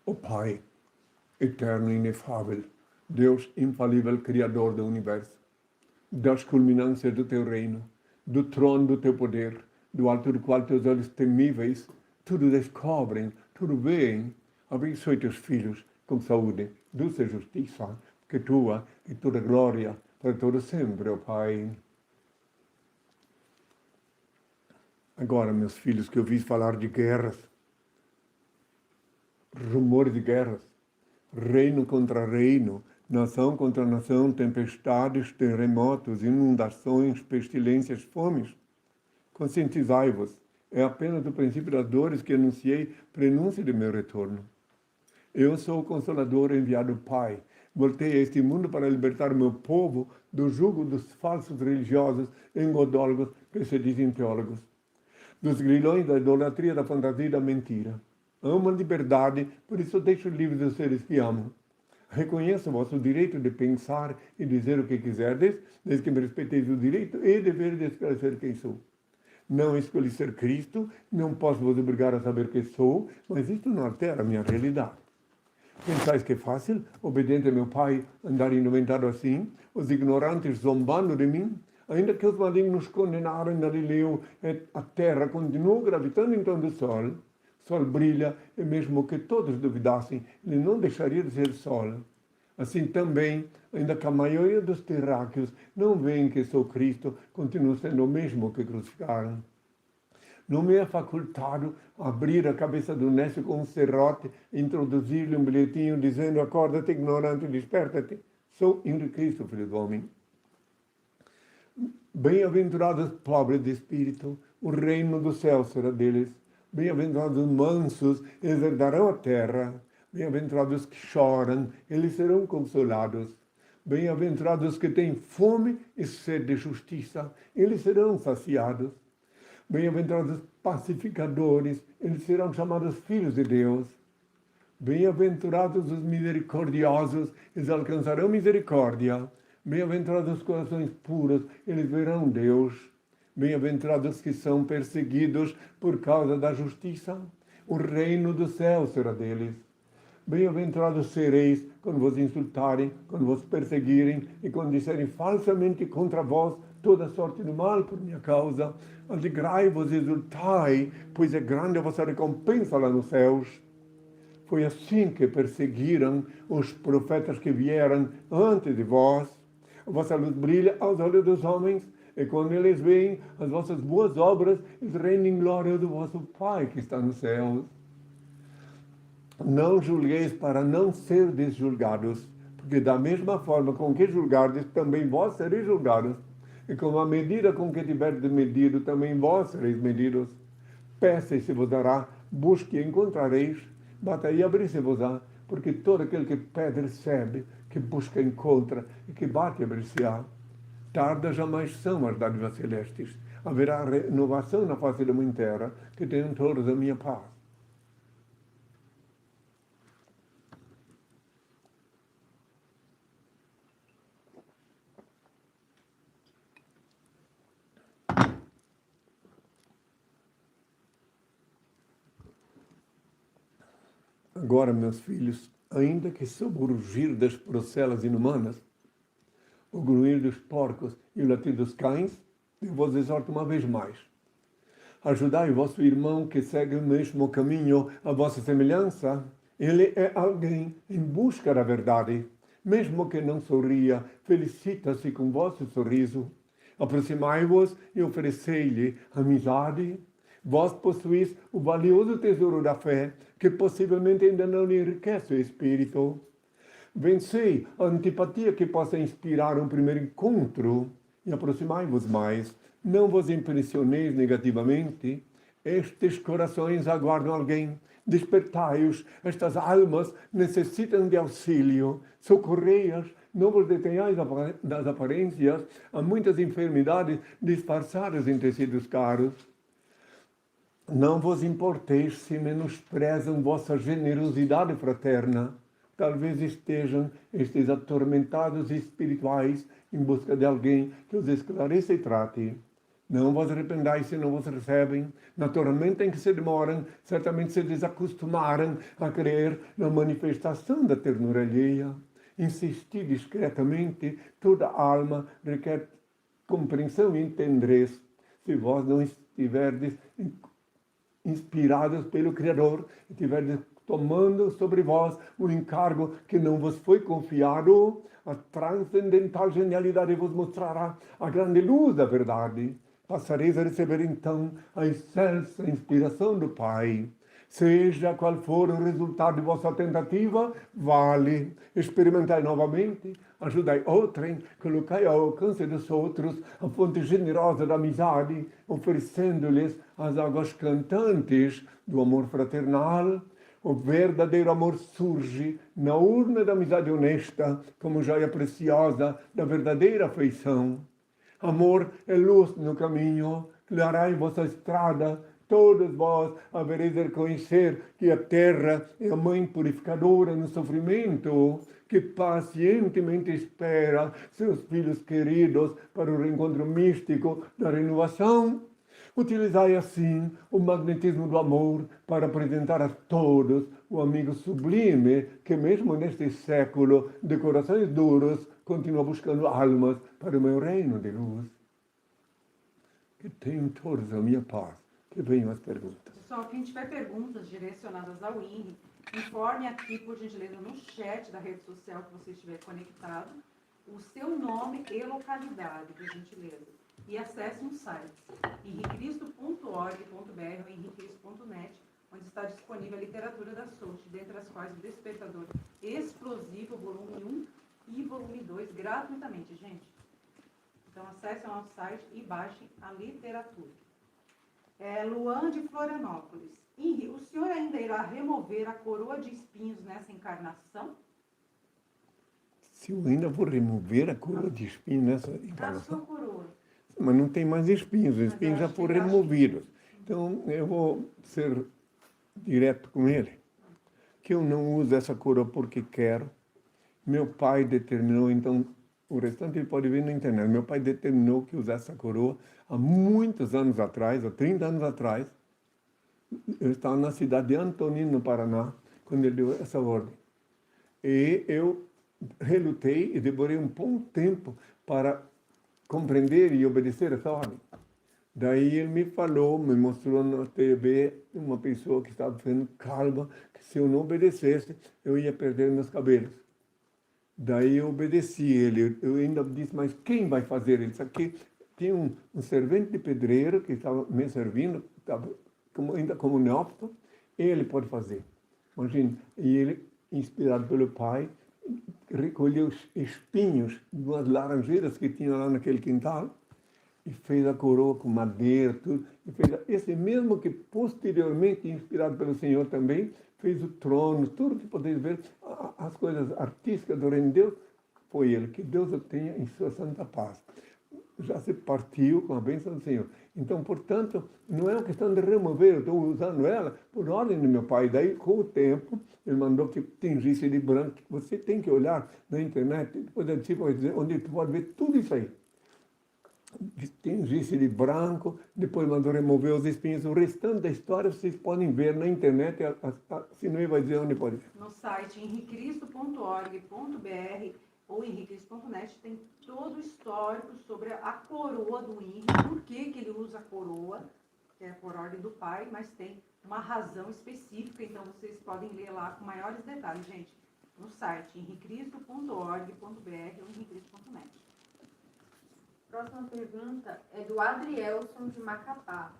O Pai, eterno e inefável, Deus infalível, Criador do Universo, das culminâncias do Teu reino, do trono do Teu poder, do alto do qual Teus olhos temíveis tudo descobrem, tudo veem, abençoe Teus filhos com saúde, doce justiça, que Tua e toda glória para todo sempre, ó Pai. Agora, meus filhos, que ouvis falar de guerras, rumor de guerras, reino contra reino, nação contra nação, tempestades, terremotos, inundações, pestilências, fomes. Conscientizai-vos, é apenas o princípio das dores que anunciei, prenúncio de meu retorno. Eu sou o Consolador enviado Pai. Voltei a este mundo para libertar o meu povo do jugo dos falsos religiosos engodólogos que se dizem teólogos, dos grilhões da idolatria, da fantasia e da mentira. Amo a liberdade, por isso deixo livres os seres que amam. Reconheço o vosso direito de pensar e dizer o que quiserdes, desde que me respeiteis o direito e dever de esclarecer quem sou. Não escolhi ser Cristo, não posso vos obrigar a saber quem sou, mas isto não altera a minha realidade. Pensais que é fácil, obediente a meu Pai, andar indumentado assim, os ignorantes zombando de mim? Ainda que os malignos condenaram Galileu, a terra continuou gravitando em torno do sol. Sol brilha, e mesmo que todos duvidassem, ele não deixaria de ser sol. Assim também, ainda que a maioria dos terráqueos não veem que sou Cristo, continuo sendo o mesmo que crucificaram. Não me é facultado abrir a cabeça do nécio com um serrote e introduzir-lhe um bilhetinho dizendo: acorda-te, ignorante, desperta-te. Sou Henrique Cristo, filho do homem. Bem-aventurados pobres de espírito, o reino do céu será deles. Bem-aventurados mansos, eles herdarão a terra. Bem-aventurados que choram, eles serão consolados. Bem-aventurados que têm fome e sede de justiça, eles serão saciados. Bem-aventurados pacificadores, eles serão chamados filhos de Deus. Bem-aventurados os misericordiosos, eles alcançarão misericórdia. Bem-aventurados os corações puros, eles verão Deus. Bem-aventurados que são perseguidos por causa da justiça, o reino do céu será deles. Bem-aventurados sereis quando vos insultarem, quando vos perseguirem e quando disserem falsamente contra vós toda sorte de mal por minha causa. Alegrai-vos e exultai, pois é grande a vossa recompensa lá nos céus. Foi assim que perseguiram os profetas que vieram antes de vós. A vossa luz brilha aos olhos dos homens, e quando eles veem as vossas boas obras, eles rendem glória do vosso Pai que está nos céus. Não julgueis para não serdes julgados, porque da mesma forma com que julgardes, também vós sereis julgados. E com a medida com que tiverdes medido, também vós sereis medidos. Peça e se vos dará, busque e encontrareis, bata e abrir-se-vos-á, porque todo aquele que pede recebe, que busca encontra, e que bate abrir-se-á. Tardas jamais são as dádivas celestes. Haverá renovação na face da mãe terra, que tenham todos a minha paz. Agora, meus filhos, ainda que sob o rugir das procelas inumanas, o grunhir dos porcos e o latir dos cães, eu vos exorto uma vez mais. Ajudai o vosso irmão que segue o mesmo caminho, a vossa semelhança. Ele é alguém em busca da verdade. Mesmo que não sorria, felicita-se com vosso sorriso. Aproximai-vos e oferecei-lhe amizade. Vós possuís o valioso tesouro da fé, que possivelmente ainda não lhe enriquece o espírito. Vencei a antipatia que possa inspirar um primeiro encontro e aproximai-vos mais. Não vos impressioneis negativamente. Estes corações aguardam alguém. Despertai-os. Estas almas necessitam de auxílio. Socorrei-as. Não vos detenhais das aparências. Há muitas enfermidades disfarçadas em tecidos caros. Não vos importeis se menosprezam vossa generosidade fraterna. Talvez estejam estes atormentados espirituais em busca de alguém que os esclareça e trate. Não vos arrependais se não vos recebem. Naturalmente, em que se demoram, certamente se desacostumaram a crer na manifestação da ternura alheia. Insistir discretamente, toda alma requer compreensão e tendrez. Se vós não estiverdes inspirados pelo Criador, e estiverdes tomando sobre vós o encargo que não vos foi confiado, a transcendental genialidade vos mostrará a grande luz da verdade. Passareis a receber então a excelsa inspiração do Pai. Seja qual for o resultado de vossa tentativa, vale. Experimentai novamente, ajudai outrem, colocai ao alcance dos outros a fonte generosa da amizade, oferecendo-lhes as águas cantantes do amor fraternal. O verdadeiro amor surge na urna da amizade honesta, como joia preciosa da verdadeira afeição. Amor é luz no caminho, clarai vossa estrada. Todos vós havereis de reconhecer que a terra é a mãe purificadora no sofrimento, que pacientemente espera seus filhos queridos para o reencontro místico da renovação. Utilizai assim o magnetismo do amor para apresentar a todos o amigo sublime que, mesmo neste século de corações duros, continua buscando almas para o meu reino de luz. Que tenham todos a minha paz. Que venham as perguntas. Pessoal, quem tiver perguntas direcionadas ao INRI, informe aqui, por gentileza, no chat da rede social que você estiver conectado, o seu nome e localidade, por gentileza. E acesse um site, henricristo.org.br ou henricristo.net, onde está disponível a literatura da Soult, dentre as quais o Despertador Explosivo, volume 1 e volume 2, gratuitamente, gente. Então, acesse o nosso site e baixem a literatura. Luan de Florianópolis. Henri, o senhor ainda irá remover a coroa de espinhos nessa encarnação? Se eu ainda vou remover a coroa de espinhos nessa encarnação? A sua coroa. Mas não tem mais espinhos, os espinhos já foram removidos. Então, eu vou ser direto com ele. Que eu não uso essa coroa porque quero. Meu pai determinou, então, o restante ele pode ver na internet. Meu pai determinou que usasse essa coroa há muitos anos atrás, há 30 anos atrás. Eu estava na cidade de Antonina, no Paraná, quando ele deu essa ordem. E eu relutei e demorei um bom tempo para compreender e obedecer essa ordem. Daí ele me falou, me mostrou na TV uma pessoa que estava ficando calva, que se eu não obedecesse, eu ia perder meus cabelos. Daí eu obedeci ele. Eu ainda disse, mas quem vai fazer isso aqui? Tinha um servente de pedreiro que estava me servindo, estava ainda como neófito, ele pode fazer. Imagine, e ele, inspirado pelo pai, recolheu os espinhos de umas laranjeiras que tinha lá naquele quintal e fez a coroa com madeira, tudo. E fez esse mesmo que posteriormente, inspirado pelo Senhor também, fez o trono, tudo que podeis ver, as coisas artísticas do reino de Deus, foi ele. Que Deus o tenha em sua santa paz. Já se partiu com a bênção do Senhor. Então, portanto, não é uma questão de remover, eu estou usando ela por ordem do meu pai. Daí, com o tempo, ele mandou que tingisse de branco. Você tem que olhar na internet, depois a gente vai dizer, onde tu pode ver tudo isso aí. Tingisse de branco, depois mandou remover os espinhos. O restante da história vocês podem ver na internet, senão ele vai dizer onde pode ver. No site henricristo.org.br ou henricristo.net tem todo o histórico sobre a coroa do Henri, por que ele usa a coroa, que é por ordem do pai, mas tem uma razão específica, então vocês podem ler lá com maiores detalhes, gente, no site henricristo.org.br ou henricristo.net. Próxima pergunta é do Adrielson de Macapá.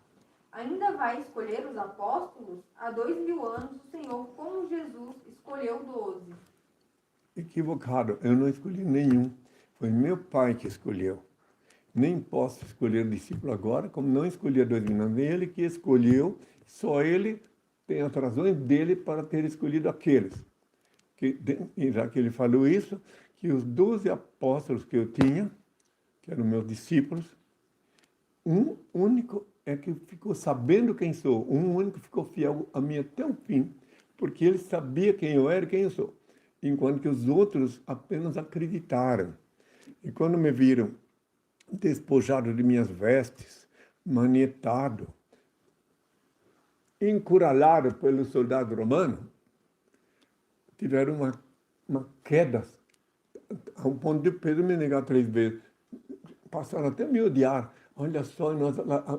Ainda vai escolher os apóstolos? Há 2000 anos o Senhor, como Jesus, escolheu 12. Equivocado, eu não escolhi nenhum. Foi meu pai que escolheu. Nem posso escolher discípulo agora, como não escolhi há 2000 anos. Ele que escolheu, só ele tem as razões dele para ter escolhido aqueles. E já que ele falou isso, que os 12 apóstolos que eu tinha, que eram meus discípulos, um único é que ficou sabendo quem sou, um único ficou fiel a mim até o fim, porque ele sabia quem eu era e quem eu sou, enquanto que os outros apenas acreditaram. E quando me viram despojado de minhas vestes, manietado, encurralado pelo soldado romano, tiveram uma queda, a um ponto de Pedro me negar 3 vezes. Passaram até a me odiar. Olha só, nós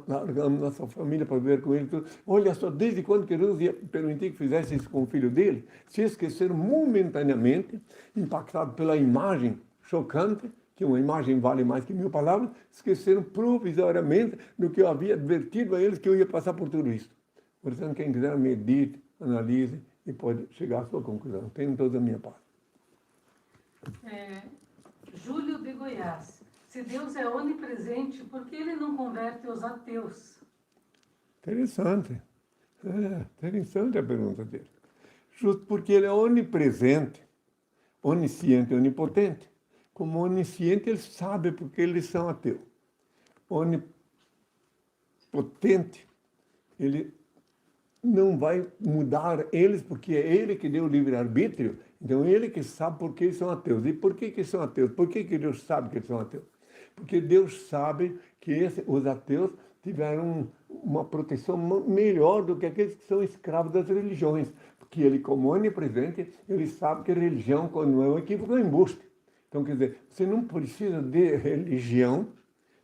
largamos nossa família para viver com ele. Tudo. Olha só, desde quando que Deus ia permitir que fizesse isso com o filho dele? Se esqueceram momentaneamente, impactados pela imagem chocante, que uma imagem vale mais que 1000 palavras, esqueceram provisoriamente do que eu havia advertido a eles que eu ia passar por tudo isso. Portanto, quem quiser, medite, analise e pode chegar à sua conclusão. Tenham toda a minha paz. Júlio de Goiás. Se Deus é onipresente, por que ele não converte os ateus? Interessante. Interessante a pergunta dele. Justo porque ele é onipresente, onisciente e onipotente. Como onisciente, ele sabe porque eles são ateus. Onipotente, ele não vai mudar eles, porque é ele que deu o livre-arbítrio. Então, ele que sabe por que eles são ateus. E por que são ateus? Por que Deus sabe que eles são ateus? Porque Deus sabe que os ateus tiveram uma proteção melhor do que aqueles que são escravos das religiões. Porque ele, como onipresente, ele sabe que religião, quando não é um equívoco, é um embuste. Então, quer dizer, você não precisa de religião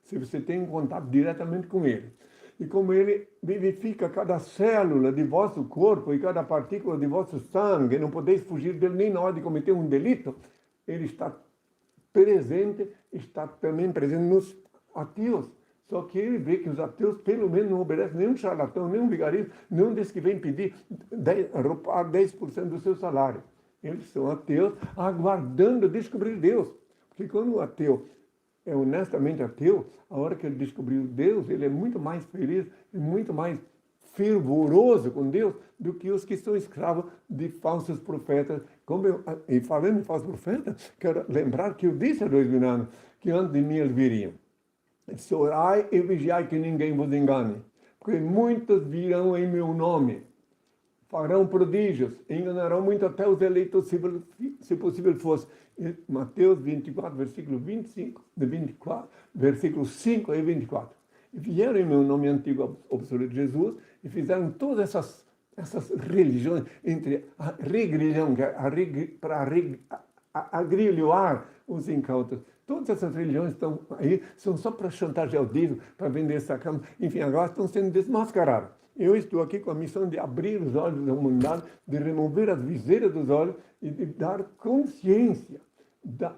se você tem um contato diretamente com ele. E como ele vivifica cada célula de vosso corpo e cada partícula de vosso sangue, não podeis fugir dele nem na hora de cometer um delito, ele está presente, está também presente nos ateus. Só que ele vê que os ateus, pelo menos, não obedecem nenhum charlatão, nenhum vigarista, nenhum desses que vem pedir 10% do seu salário. Eles são ateus, aguardando descobrir Deus. Porque quando o ateu é honestamente ateu, a hora que ele descobriu Deus, ele é muito mais feliz e muito mais fervoroso com Deus do que os que são escravos de falsos profetas. E falando em falsos profetas, quero lembrar que eu disse há 2000 anos que antes de mim eles viriam. Disse, orai e vigiai que ninguém vos engane, porque muitos virão em meu nome, farão prodígios, enganarão muito até os eleitos, se possível fosse. Mateus 24, versículo 25, de 24, versículos 5 e 24. E vieram em meu nome antigo absoluto Jesus e fizeram todas essas religiões, entre a religião, que é para agrilhoar os incautos. Todas essas religiões estão aí, são só para chantagear o dízimo, para vender sacramentos. Enfim, agora estão sendo desmascaradas. Eu estou aqui com a missão de abrir os olhos da humanidade, de remover as viseiras dos olhos e de dar consciência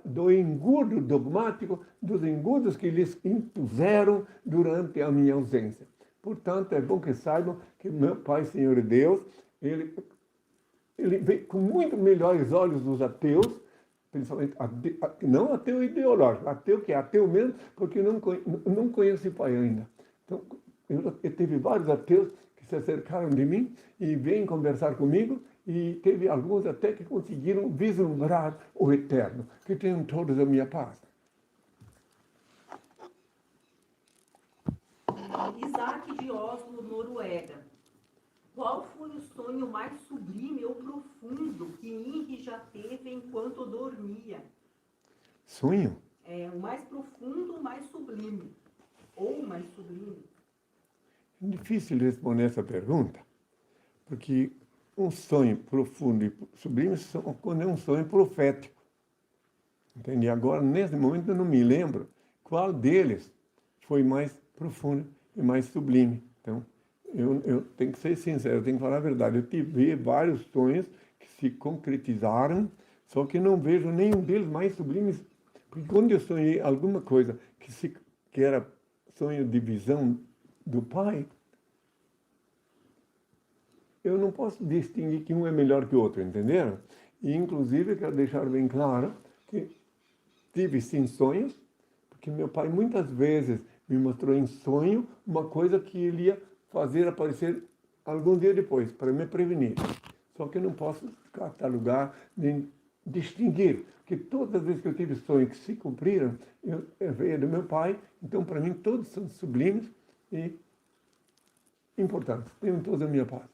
do engordo dogmático, dos engordos que lhes impuseram durante a minha ausência. Portanto, é bom que saibam que meu Pai, Senhor e Deus, ele vê com muito melhores olhos os ateus, principalmente não ateu ideológico, ateu que é ateu mesmo, porque não conhece o Pai ainda. Então, eu tive vários ateus que se acercaram de mim e vêm conversar comigo, e teve alguns até que conseguiram vislumbrar o eterno. Que tenham todos a minha paz. Isaac de Oslo, Noruega. Qual foi o sonho mais sublime ou profundo que Henri já teve enquanto dormia? Sonho? O mais profundo, o mais sublime. Ou o mais sublime. É difícil responder essa pergunta, porque um sonho profundo e sublime quando é um sonho profético. Entende? Agora, nesse momento, eu não me lembro qual deles foi mais profundo e mais sublime. Então, eu tenho que ser sincero, eu tenho que falar a verdade. Eu tive vários sonhos que se concretizaram, só que não vejo nenhum deles mais sublimes, porque quando eu sonhei alguma coisa que era sonho de visão do Pai, eu não posso distinguir que um é melhor que o outro, entenderam? E, inclusive, quero deixar bem claro que tive, sim, sonhos, porque meu pai muitas vezes me mostrou em sonho uma coisa que ele ia fazer aparecer algum dia depois, para me prevenir. Só que eu não posso catalogar nem distinguir, porque todas as vezes que eu tive sonhos que se cumpriram, eu veio do meu pai, então, para mim, todos são sublimes e importantes. Tenham todos a minha paz.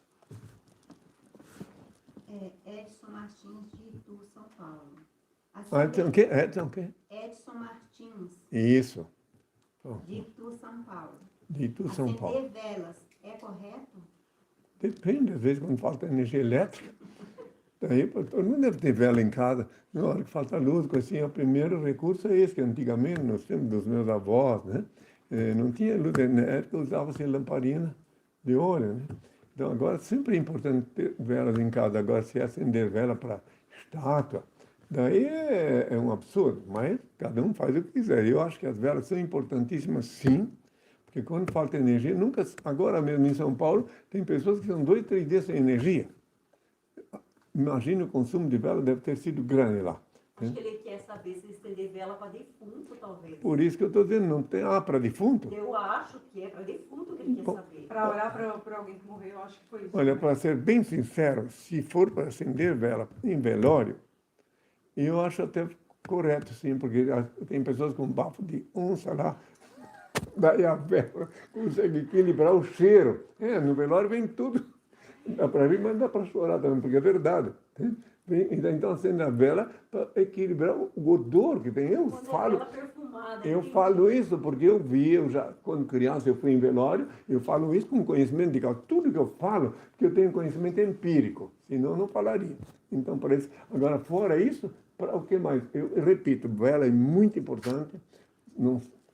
Edson Martins, de Itu, São Paulo. Edson o quê? Edson o quê? Edson Martins. Isso. de Itu, São Paulo. De Itu, São Paulo. Acender velas é correto? Depende, às vezes, quando falta energia elétrica. Daí, todo mundo deve ter vela em casa. Na hora que falta luz, assim, o primeiro recurso é esse, que antigamente, nos tempos dos meus avós, né? Não tinha luz elétrica, usava-se lamparina de óleo, né? Então, agora, sempre é importante ter velas em casa. Agora, se acender vela para estátua, daí é um absurdo, mas cada um faz o que quiser. Eu acho que as velas são importantíssimas, sim, porque quando falta energia, nunca, agora mesmo em São Paulo, tem pessoas que são 2, 3 dias sem energia. Imagina o consumo de vela deve ter sido grande lá. Acho que ele quer saber se estender vela para defunto, talvez. Por isso que eu estou dizendo, não tem para defunto? Eu acho que é para defunto que ele quer Bom, saber. Para orar para alguém que morreu, eu acho que foi isso. Olha, né? para ser bem sincero, se for para acender vela em velório, eu acho até correto, sim, porque tem pessoas com bafo de onça lá, daí a vela consegue equilibrar o cheiro. No velório vem tudo. Dá para rir, mas dá para chorar também, porque é verdade. Então acende a vela para equilibrar o odor que tem. Eu Quando falo. é vela perfumada. Eu falo isso porque eu vi, quando criança eu fui em velório, eu falo isso com conhecimento de causa. Tudo que eu falo, porque eu tenho conhecimento empírico, senão eu não falaria. Então, parece. Agora, fora isso, para o que mais? Eu repito, vela é muito importante.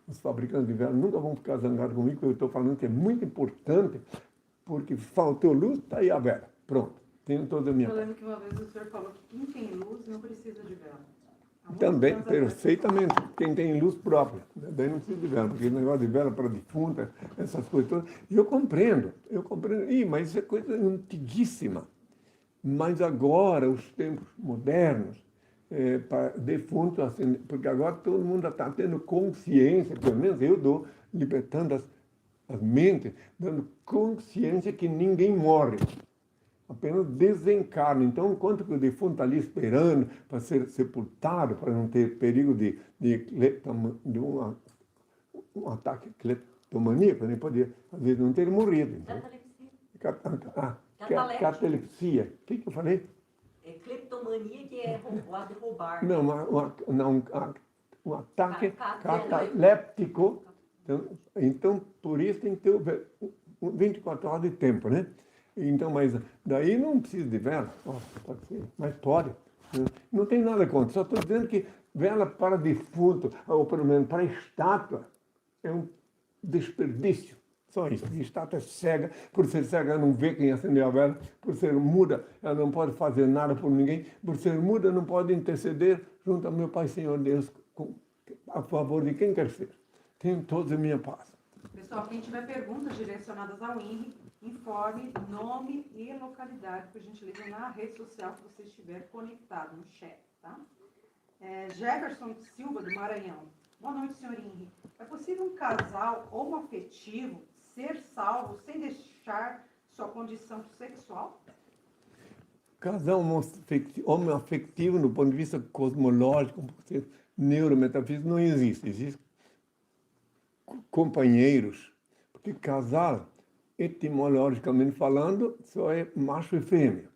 Os fabricantes de vela nunca vão ficar zangados comigo, porque eu estou falando que é muito importante, porque faltou luz, está aí a vela. Pronto, tenho toda a minha Eu parte. lembro que uma vez o senhor falou que quem tem luz não precisa de vela. Há muitos Também, anos atrás. perfeitamente, quem tem luz própria, né? Daí não precisa de vela, porque negócio de vela para defunta, essas coisas todas, eu compreendo, mas isso é coisa antiguíssima. Mas agora, os tempos modernos, para defunto, assim, porque agora todo mundo está tendo consciência, pelo menos eu dou, libertando as mentes, dando consciência que ninguém morre. Apenas desencarna. Então, enquanto que o defunto está ali esperando para ser sepultado, para não ter perigo de um ataque cleptomaníaco, nem poder, às vezes, não ter morrido. Então, catalepsia. O que eu falei? É cleptomania, que é roubar, derrubar. Não, um ataque cataléptico. Então, por isso tem que ter 24 horas de tempo, né? Então, mas daí não precisa de vela, pode ser, mas pode. Não tem nada contra, só estou dizendo que vela para defunto, ou pelo menos para estátua, é um desperdício. Só isso. A estátua é cega, por ser cega ela não vê quem acendeu a vela, por ser muda ela não pode fazer nada por ninguém, por ser muda não pode interceder junto ao meu Pai Senhor Deus a favor de quem quer ser. Tenho toda a minha paz. Pessoal, quem tiver perguntas direcionadas ao INRI, informe nome e localidade, por gentileza, na rede social que você estiver conectado, no chat, tá? Jefferson Silva, do Maranhão. Boa noite, senhor INRI. É possível um casal homoafetivo ser salvo sem deixar sua condição sexual? Casal homoafetivo, no ponto de vista cosmológico, neurometafísico, não existe. Existem companheiros, porque casal, etimologicamente falando, só é macho e fêmea,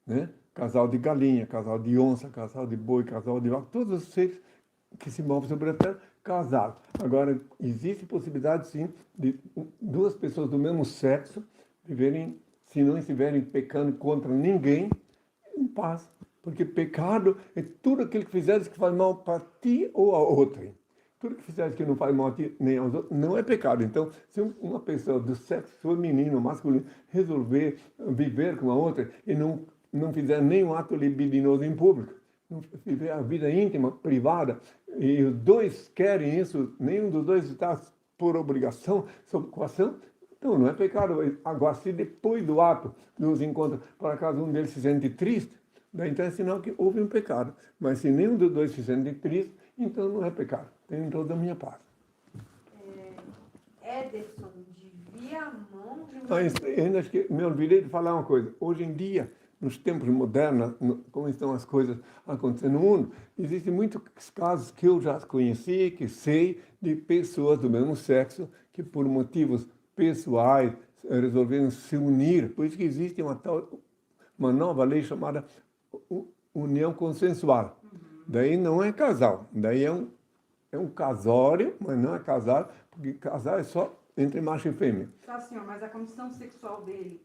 né? Casal de galinha, casal de onça, casal de boi, casal de vaca, todos os seres que se movem sobre a Terra, casal. Agora, existe possibilidade, sim, de duas pessoas do mesmo sexo viverem, se não estiverem pecando contra ninguém, em paz. Porque pecado é tudo aquilo que fizeres que faz mal para ti ou a outrem. Tudo que fizeres que não faz mal a ti nem aos outros, não é pecado. Então, se uma pessoa do sexo feminino, masculino, resolver viver com a outra e não fizer nenhum ato libidinoso em público, não viver a vida íntima, privada, e os dois querem isso, nenhum dos dois está por obrigação, sob coação, então não é pecado. Agora, se depois do ato nos encontra, por acaso um deles se sente triste, daí então é sinal que houve um pecado. Mas se nenhum dos dois se sente triste, então não é pecado. Tenho toda a minha paz. Ederson, de Viamão de Eu ainda acho que me olvidei de falar uma coisa. Hoje em dia, nos tempos modernos, como estão as coisas acontecendo no mundo, existem muitos casos que eu já conheci, que sei, de pessoas do mesmo sexo que por motivos pessoais resolveram se unir. Por isso que existe uma nova lei chamada união consensual. Daí não é casal, daí é É um casório, mas não é casar, porque casar é só entre macho e fêmea. Tá, senhor, mas a condição sexual dele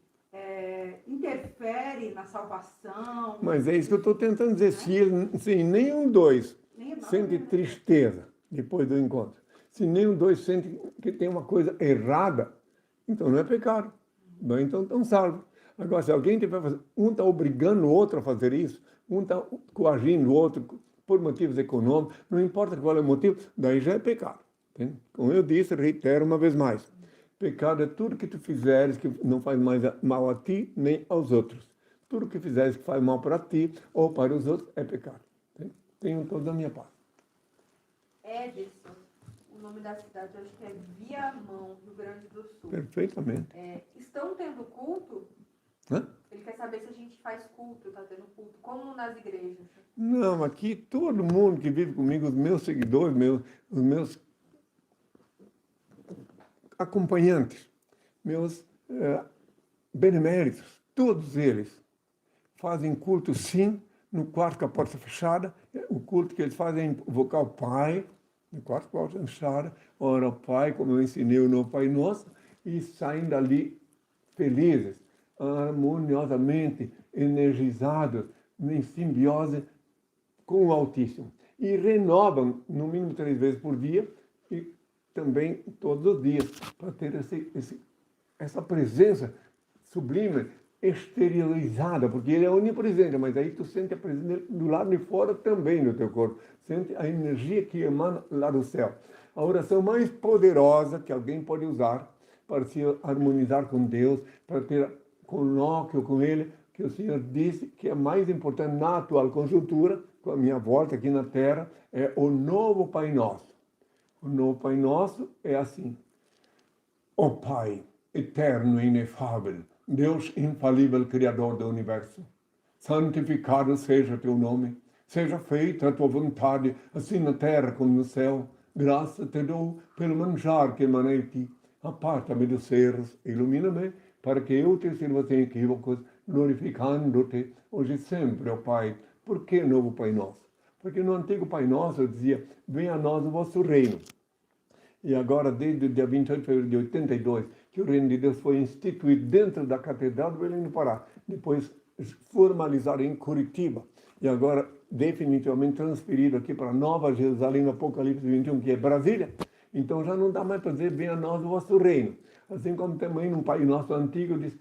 interfere na salvação? Mas é isso que eu estou tentando dizer. Se nenhum dois Nem é nada, sente né? tristeza depois do encontro, se nenhum dois sente que tem uma coisa errada, então não é pecado. Bom, então estão salvos. Agora, se alguém tiver fazer, um está obrigando o outro a fazer isso, um está coagindo o outro por motivos econômicos, não importa qual é o motivo, daí já é pecado. Entende? Como eu disse, reitero uma vez mais, pecado é tudo que tu fizeres que não faz mais mal a ti nem aos outros. Tudo que fizeres que faz mal para ti ou para os outros é pecado. Entende? Tenho toda a minha paz. Ederson, o nome da cidade, eu acho que é Viamão, Rio Grande do Sul. Perfeitamente. Estão tendo culto? Hã? Ele quer saber se a gente faz culto, está tendo culto, como nas igrejas. Não, aqui todo mundo que vive comigo, os meus seguidores, os meus acompanhantes, meus beneméritos, todos eles fazem culto sim, no quarto com a porta fechada. O culto que eles fazem é invocar o Pai, no quarto com a porta fechada, ora ao Pai, como eu ensinei o novo Pai Nosso, e saem dali felizes, harmoniosamente, energizados, em simbiose com o Altíssimo. E renovam, no mínimo 3 vezes por dia, e também todos os dias, para ter essa presença sublime, exteriorizada, porque ele é onipresente, mas aí tu sente a presença dele do lado de fora também no teu corpo, sente a energia que emana lá do céu. A oração mais poderosa que alguém pode usar para se harmonizar com Deus, para ter colóquio com Ele, que o Senhor disse que é mais importante na atual conjuntura, com a minha volta aqui na Terra, é o novo Pai Nosso. O novo Pai Nosso é assim: ó Pai, eterno e inefável, Deus infalível, Criador do Universo, santificado seja teu nome, seja feita a tua vontade, assim na terra como no céu. Graça te dou pelo manjar que emana de ti. Aparta-me dos erros, ilumina-me, para que eu te sirva sem equívocos, glorificando-te hoje e sempre, ó Pai. Por que novo Pai Nosso? Porque no antigo Pai Nosso dizia: venha a nós o vosso reino. E agora, desde o dia 28 de fevereiro de 82, que o reino de Deus foi instituído dentro da Catedral do Belém do Pará, depois formalizado em Curitiba, e agora definitivamente transferido aqui para Nova Jerusalém, no Apocalipse 21, que é Brasília. Então já não dá mais para dizer: venha a nós o vosso reino. Assim como também num Pai Nosso antigo diz: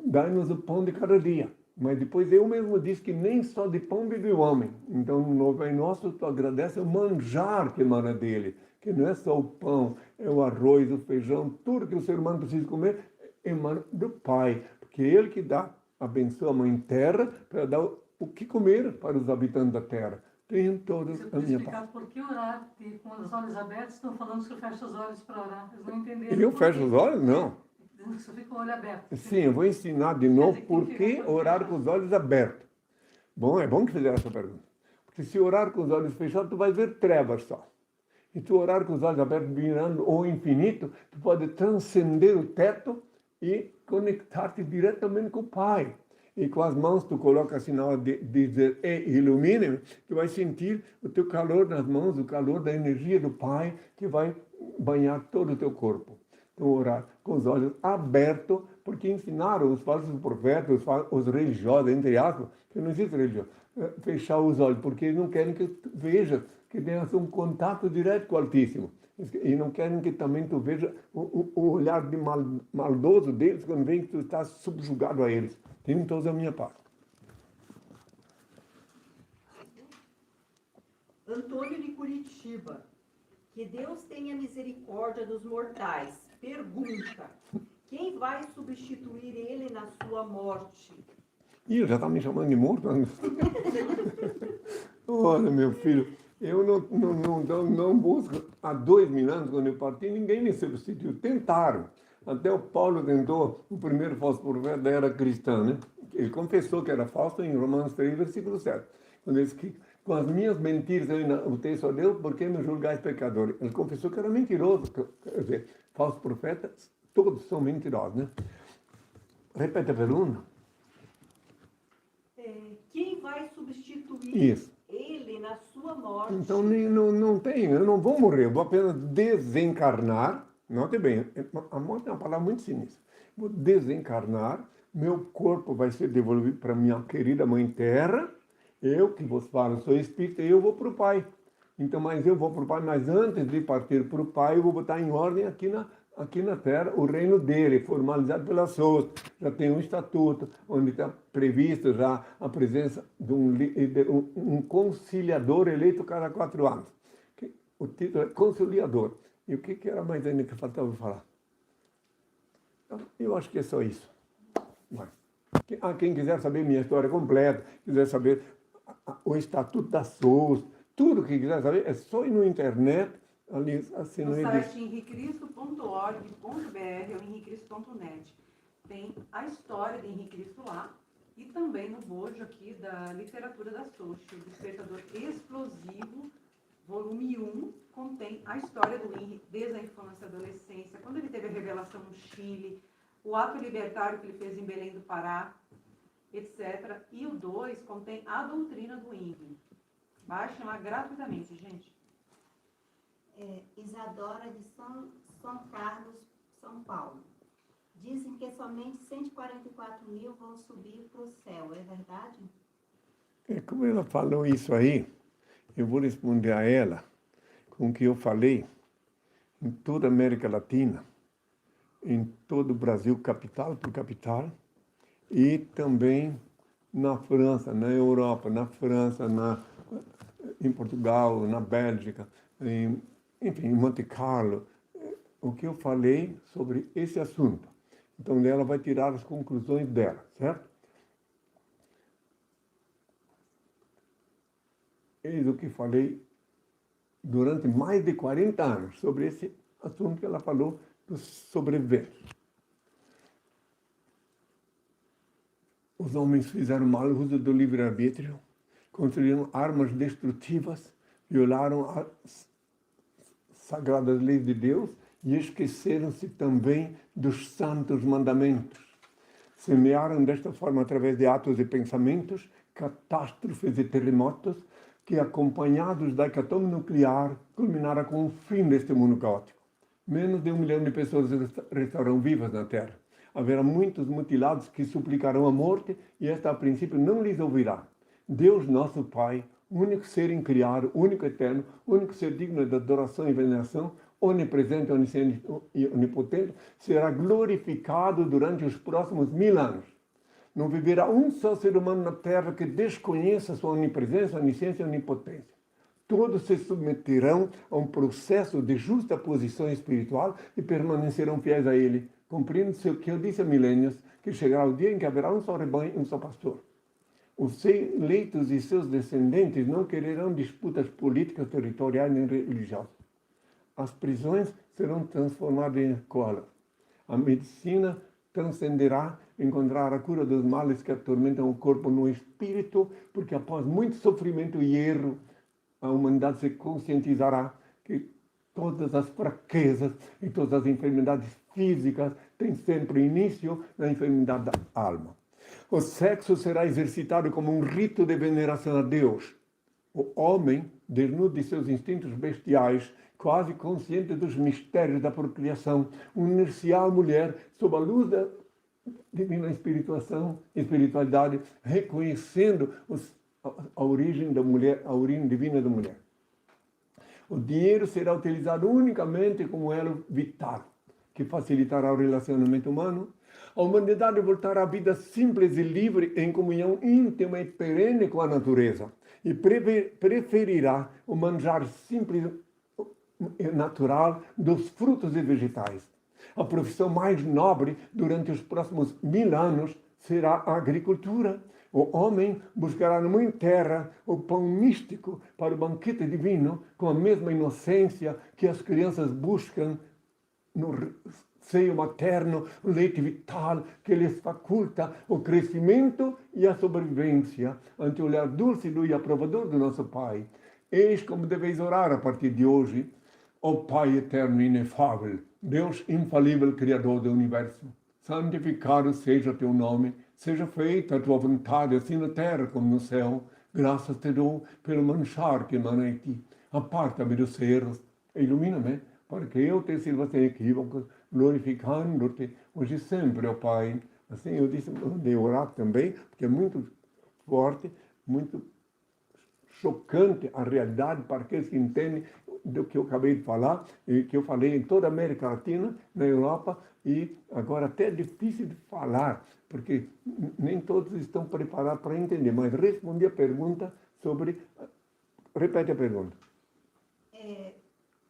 dai-nos o pão de cada dia. Mas depois eu mesmo disse que nem só de pão vive o homem. Então no novo Pai Nosso tu agradece o manjar que emana dele, que não é só o pão, é o arroz, o feijão, tudo que o ser humano precisa comer emana do Pai, porque é Ele que dá, abençoa a Mãe Terra para dar o que comer para os habitantes da Terra. Tenham todos Você a pode minha explicar paz. por que orar e com os olhos abertos estão falando que eu fecho os olhos para orar. Eles não entenderam. Eu por fecho quê. os olhos? Não. Dizendo que você fica com o olho aberto. Sim, eu vou ensinar de novo por que orar com os olhos abertos. Bom, é bom que fizeram essa pergunta. Porque se orar com os olhos fechados, tu vai ver trevas só. E tu orar com os olhos abertos, mirando o infinito, tu pode transcender o teto e conectar-te diretamente com o Pai. E com as mãos tu coloca assim na hora de dizer: ilumine-me, tu vai sentir o teu calor nas mãos, o calor da energia do Pai, que vai banhar todo o teu corpo. Então, orar com os olhos abertos, porque ensinaram os falsos profetas, os religiosos, entre aspas, que não existe religião, fechar os olhos, porque eles não querem que tu veja, que tenha um contato direto com o Altíssimo. E não querem que também tu veja o olhar de maldoso deles quando vem que tu estás subjugado a eles. Tenham todos a minha paz. Antônio de Curitiba. Que Deus tenha misericórdia dos mortais. Pergunta: quem vai substituir ele na sua morte? Ih, já está me chamando de morto? Olha, meu filho, eu não busco. Há 2000 anos, quando eu parti, ninguém me substituiu. Tentaram. Até o Paulo tentou, o primeiro falso profeta da era cristã, né? Ele confessou que era falso em Romanos 3, versículo 7. Quando ele disse que com as minhas mentiras eu texto a Deus, por que me julgais pecador? Ele confessou que era mentiroso. Quer dizer, falsos profetas, todos são mentirosos, né? Repete a pergunta. Quem vai substituir Isso. ele na sua morte. Então não tem, eu não vou morrer, eu vou apenas desencarnar. Note bem, a morte é uma palavra muito sinistra. Vou desencarnar, meu corpo vai ser devolvido para minha querida Mãe Terra, eu que vos falo sou espírita, e eu vou para o Pai. Então, mas eu vou para o Pai, mas antes de partir para o Pai, eu vou botar em ordem aqui na Terra o reino dele, formalizado pela SOS. Já tem um estatuto, onde está previsto já a presença de um conciliador eleito cada 4 anos. O título é conciliador. E o que era mais ainda que faltava falar? Eu acho que é só isso. Mas, quem quiser saber minha história completa, quiser saber o estatuto da SOS, tudo que quiser saber, é só ir na internet, ali, assim, no site henricristo.org.br ou henricristo.net. Tem a história de Henrique Cristo lá e também no bojo aqui da literatura da Sochi, o Despertador Explosivo, volume 1, contém a história do Henrique desde a infância, adolescência, quando ele teve a revelação no Chile, o ato libertário que ele fez em Belém do Pará, etc. E o 2 contém a doutrina do Henrique. Baixem lá gratuitamente, gente. Isadora de São Carlos, São Paulo. Dizem que somente 144 mil vão subir para o céu, é verdade? Como ela falou isso aí, eu vou responder a ela com o que eu falei em toda a América Latina, em todo o Brasil, capital por capital, e também na França, na Europa, na França, em Portugal, na Bélgica, enfim, em Monte Carlo, o que eu falei sobre esse assunto. Então, ela vai tirar as conclusões dela, certo? Eis o que falei durante mais de 40 anos sobre esse assunto que ela falou dos sobreviventes. Os homens fizeram mau uso do livre-arbítrio, construíram armas destrutivas, violaram as sagradas leis de Deus e esqueceram-se também dos santos mandamentos. Semearam desta forma, através de atos e pensamentos, catástrofes e terremotos que, acompanhados da hecatombe nuclear, culminaram com o fim deste mundo caótico. Menos de 1 milhão de pessoas restarão vivas na Terra. Haverá muitos mutilados que suplicarão a morte e esta, a princípio, não lhes ouvirá. Deus, nosso Pai, único ser incriado, único eterno, único ser digno de adoração e veneração, onipresente, onisciente e onipotente, será glorificado durante os próximos 1000 anos. Não viverá um só ser humano na Terra que desconheça sua onipresença, onisciência e onipotência. Todos se submeterão a um processo de justa posição espiritual e permanecerão fiéis a ele, cumprindo-se o que eu disse há milênios, que chegará o dia em que haverá um só rebanho e um só pastor. Os eleitos e seus descendentes não quererão disputas políticas, territoriais nem religiosas. As prisões serão transformadas em escolas. A medicina transcenderá, encontrar a cura dos males que atormentam o corpo no espírito, porque após muito sofrimento e erro, a humanidade se conscientizará que todas as fraquezas e todas as enfermidades físicas têm sempre início na enfermidade da alma. O sexo será exercitado como um rito de veneração a Deus. O homem, desnudo de seus instintos bestiais, quase consciente dos mistérios da procriação, unir-se-á à mulher sob a luz da divina espiritualidade, reconhecendo a origem da mulher, a origem divina da mulher. O dinheiro será utilizado unicamente como elo vital, que facilitará o relacionamento humano. A humanidade voltará à vida simples e livre, em comunhão íntima e perene com a natureza, e preferirá o manjar simples e natural dos frutos e vegetais. A profissão mais nobre durante os próximos 1000 anos será a agricultura. O homem buscará na mãe terra o pão místico para o banquete divino, com a mesma inocência que as crianças buscam no seio materno, o leite vital que lhes faculta o crescimento e a sobrevivência ante o olhar dúlcido e aprovador do nosso Pai. Eis como deveis orar a partir de hoje. Ó Pai eterno e inefável, Deus infalível, Criador do Universo, santificado seja o teu nome, seja feita a tua vontade, assim na terra como no céu. Graças te dou pelo manchar que emana em ti. Aparta-me dos erros, ilumina-me, para que eu te sirva sem equívocos, glorificando-te hoje e sempre, ó Pai. Assim eu disse, de orar também, porque é muito forte, muito chocante a realidade para aqueles que entendem do que eu acabei de falar, e que eu falei em toda a América Latina, na Europa, e agora até é difícil de falar, porque nem todos estão preparados para entender. Mas respondi a pergunta sobre... Repete a pergunta.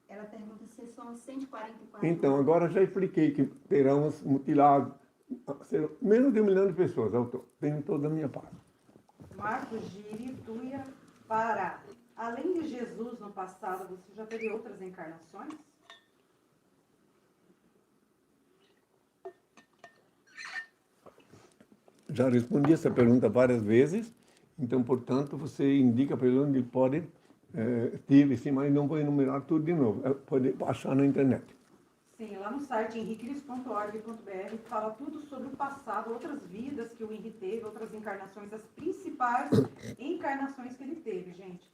Ela pergunta se são 144. Então, agora já expliquei que terão os mutilados, menos de 1 milhão de pessoas, autor. Tenho toda a minha parte. Marcos de Irituia, Pará. Além de Jesus no passado, você já teve outras encarnações? Já respondi essa pergunta várias vezes, então, portanto, você indica para ele onde pode, tive sim, mas não vou enumerar tudo de novo, pode achar na internet. Sim, lá no site henriquecris.org.br fala tudo sobre o passado, outras vidas que o Henri teve, outras encarnações, as principais encarnações que ele teve, gente.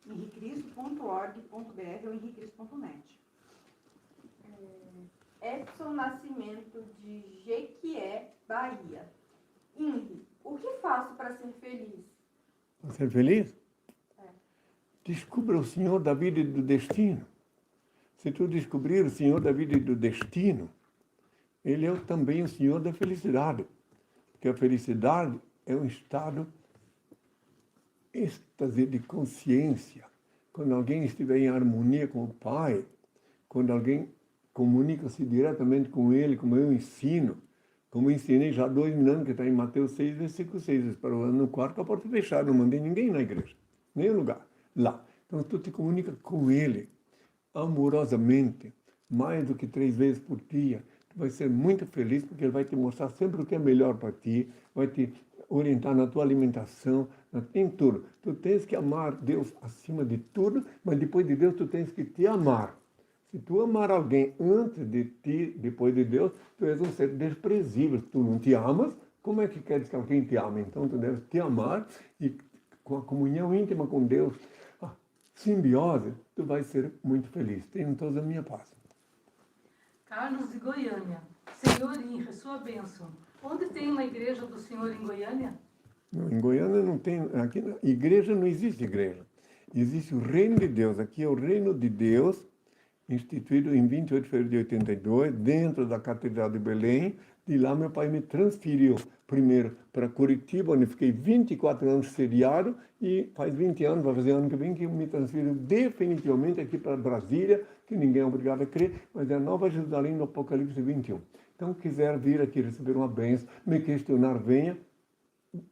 henriquecris.org.br ou henriquecris.net. Edson Nascimento, de Jequié, Bahia. Henri, o que faço para ser feliz? Para ser feliz? Descubra o Senhor da vida e do destino. Se tu descobrir o Senhor da vida e do destino, Ele é também o Senhor da felicidade. Porque a felicidade é um estado êxtase de consciência. Quando alguém estiver em harmonia com o Pai, quando alguém comunica-se diretamente com Ele, como eu ensino, como eu ensinei já há 2.000 anos, que está em Mateus 6, versículo 6, para o ano 4, com a porta fechada, não mandei ninguém na igreja, nem no lugar, lá. Então, tu te comunica com Ele, amorosamente, mais do que 3 vezes por dia. Tu vai ser muito feliz, porque Ele vai te mostrar sempre o que é melhor para ti, vai te orientar na tua alimentação, em tudo. Tu tens que amar Deus acima de tudo, mas depois de Deus tu tens que te amar. Se tu amar alguém antes de ti, depois de Deus, tu és um ser desprezível. Se tu não te amas, como é que queres que alguém te ame? Então tu deves te amar e com a comunhão íntima com Deus, a simbiose, tu vais ser muito feliz. Tenho toda a minha paz. Carlos de Goiânia. Senhor Henri, sua bênção. Onde tem uma igreja do Senhor em Goiânia? Não, em Goiânia não tem, aqui igreja não existe igreja. Existe o reino de Deus. Aqui é o reino de Deus, instituído em 28 de fevereiro de 82, dentro da Catedral de Belém. De lá meu pai me transferiu primeiro para Curitiba, onde fiquei 24 anos sediado, e faz 20 anos, vai fazer ano que vem, que me transferiu definitivamente aqui para Brasília, que ninguém é obrigado a crer, mas é a Nova Jerusalém do Apocalipse 21. Então, quiser vir aqui receber uma bênção, me questionar, venha,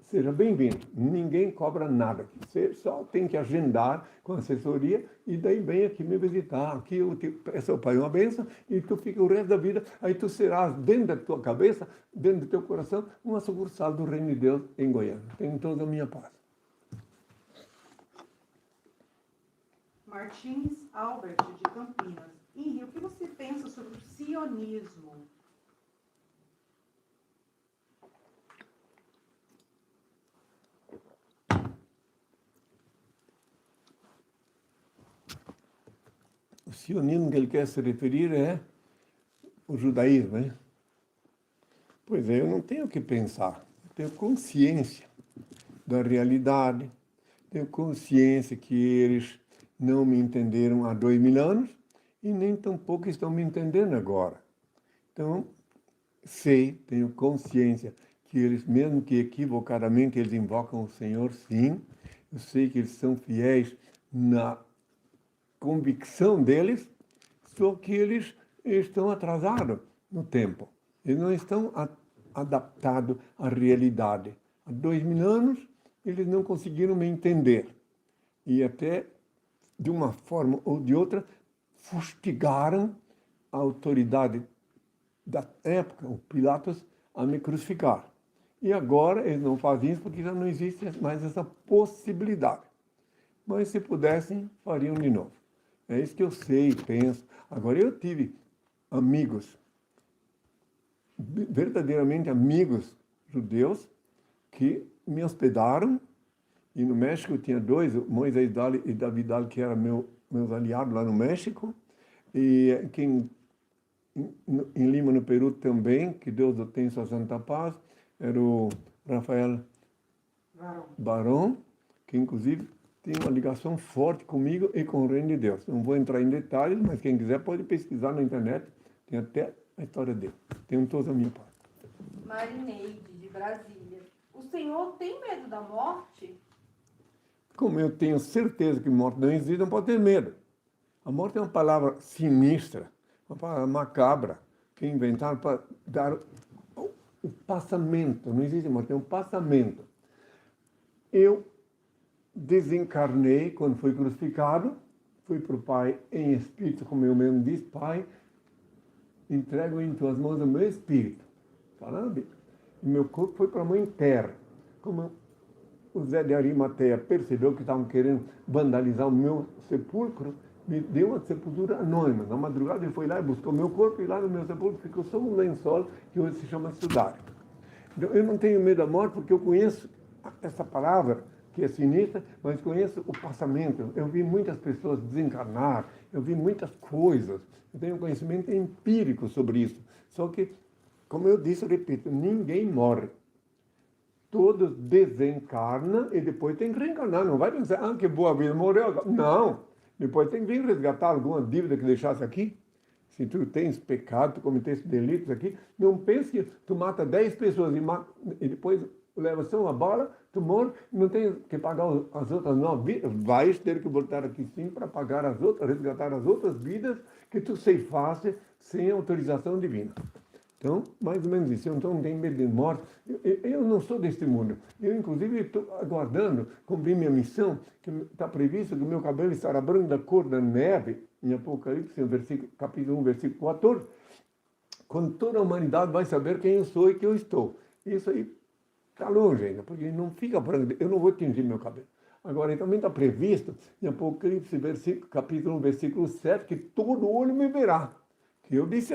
seja bem-vindo. Ninguém cobra nada. Você só tem que agendar com assessoria e daí vem aqui me visitar. Aqui eu te peço ao Pai uma bênção e tu fica o resto da vida. Aí tu serás, dentro da tua cabeça, dentro do teu coração, uma sucursal do Reino de Deus em Goiânia. Tenho toda a minha paz. Martins Albert, de Campinas. Henri, o que você pensa sobre o sionismo? O sionismo que ele quer se referir é o judaísmo, né? Pois é, eu não tenho que pensar. Eu tenho consciência da realidade, tenho consciência que eles não me entenderam há 2.000 anos e nem tampouco estão me entendendo agora. Então, tenho consciência que eles, mesmo que equivocadamente, eles invocam o Senhor, sim. Eu sei que eles são fiéis na convicção deles, só que eles estão atrasados no tempo. Eles não estão adaptados à realidade. Há 2.000 anos, eles não conseguiram me entender. E até, de uma forma ou de outra, fustigaram a autoridade da época, o Pilatos, a me crucificar. E agora eles não fazem isso porque já não existe mais essa possibilidade. Mas se pudessem, fariam de novo. É isso que eu sei e penso. Agora, eu tive amigos, verdadeiramente amigos judeus, que me hospedaram E no México tinha dois, o Moisés Dali e David Dali, que eram meus aliados lá no México. E quem em Lima, no Peru, também, que Deus o tenha sua santa paz, era o Rafael Barão, que inclusive tem uma ligação forte comigo e com o Reino de Deus. Não vou entrar em detalhes, mas quem quiser pode pesquisar na internet, tem até a história dele. Tenham todos a minha paz. Marineide, de Brasília. O senhor tem medo da morte? Como eu tenho certeza que morte não existe, não pode ter medo. A morte é uma palavra sinistra, uma palavra macabra, que inventaram para dar o passamento. Não existe morte, é um passamento. Eu desencarnei quando fui crucificado, fui para o Pai em espírito, como eu mesmo disse, Pai, entrego em tuas mãos o meu espírito. Falando, e meu corpo foi para a mãe terra. Como o Zé de Arimateia percebeu que estavam querendo vandalizar o meu sepulcro, me deu uma sepultura anônima. Na madrugada ele foi lá e buscou meu corpo, e lá no meu sepulcro ficou só um lençol que hoje se chama sudário. Então, eu não tenho medo da morte porque eu conheço essa palavra, que é sinistra, mas conheço o passamento. Eu vi muitas pessoas desencarnar, eu vi muitas coisas. Eu tenho conhecimento empírico sobre isso. Só que, como eu disse, eu repito, ninguém morre. Todos desencarnam e depois tem que reencarnar. Não vai pensar, que boa vida, morreu agora. Não. Depois tem que vir resgatar alguma dívida que deixasse aqui. Se tu tens pecado, tu cometeste delitos aqui, não pense que tu mata 10 pessoas e depois leva só uma bala, tu morre, não tem que pagar as outras 9 vidas. Vais ter que voltar aqui sim para pagar as outras, resgatar as outras vidas que tu ceifaste sem autorização divina. Então, mais ou menos isso. Então, não tenho medo de morte. Eu não sou deste mundo. Eu, inclusive, estou aguardando cumprir minha missão, que está previsto que o meu cabelo estará branco da cor da neve, em Apocalipse, capítulo 1, versículo 14, quando toda a humanidade vai saber quem eu sou e que eu estou. Isso aí está longe ainda, porque não fica branco. Eu não vou tingir meu cabelo. Agora, também está previsto em Apocalipse, capítulo 1, versículo 7, que todo olho me verá. Que eu disse,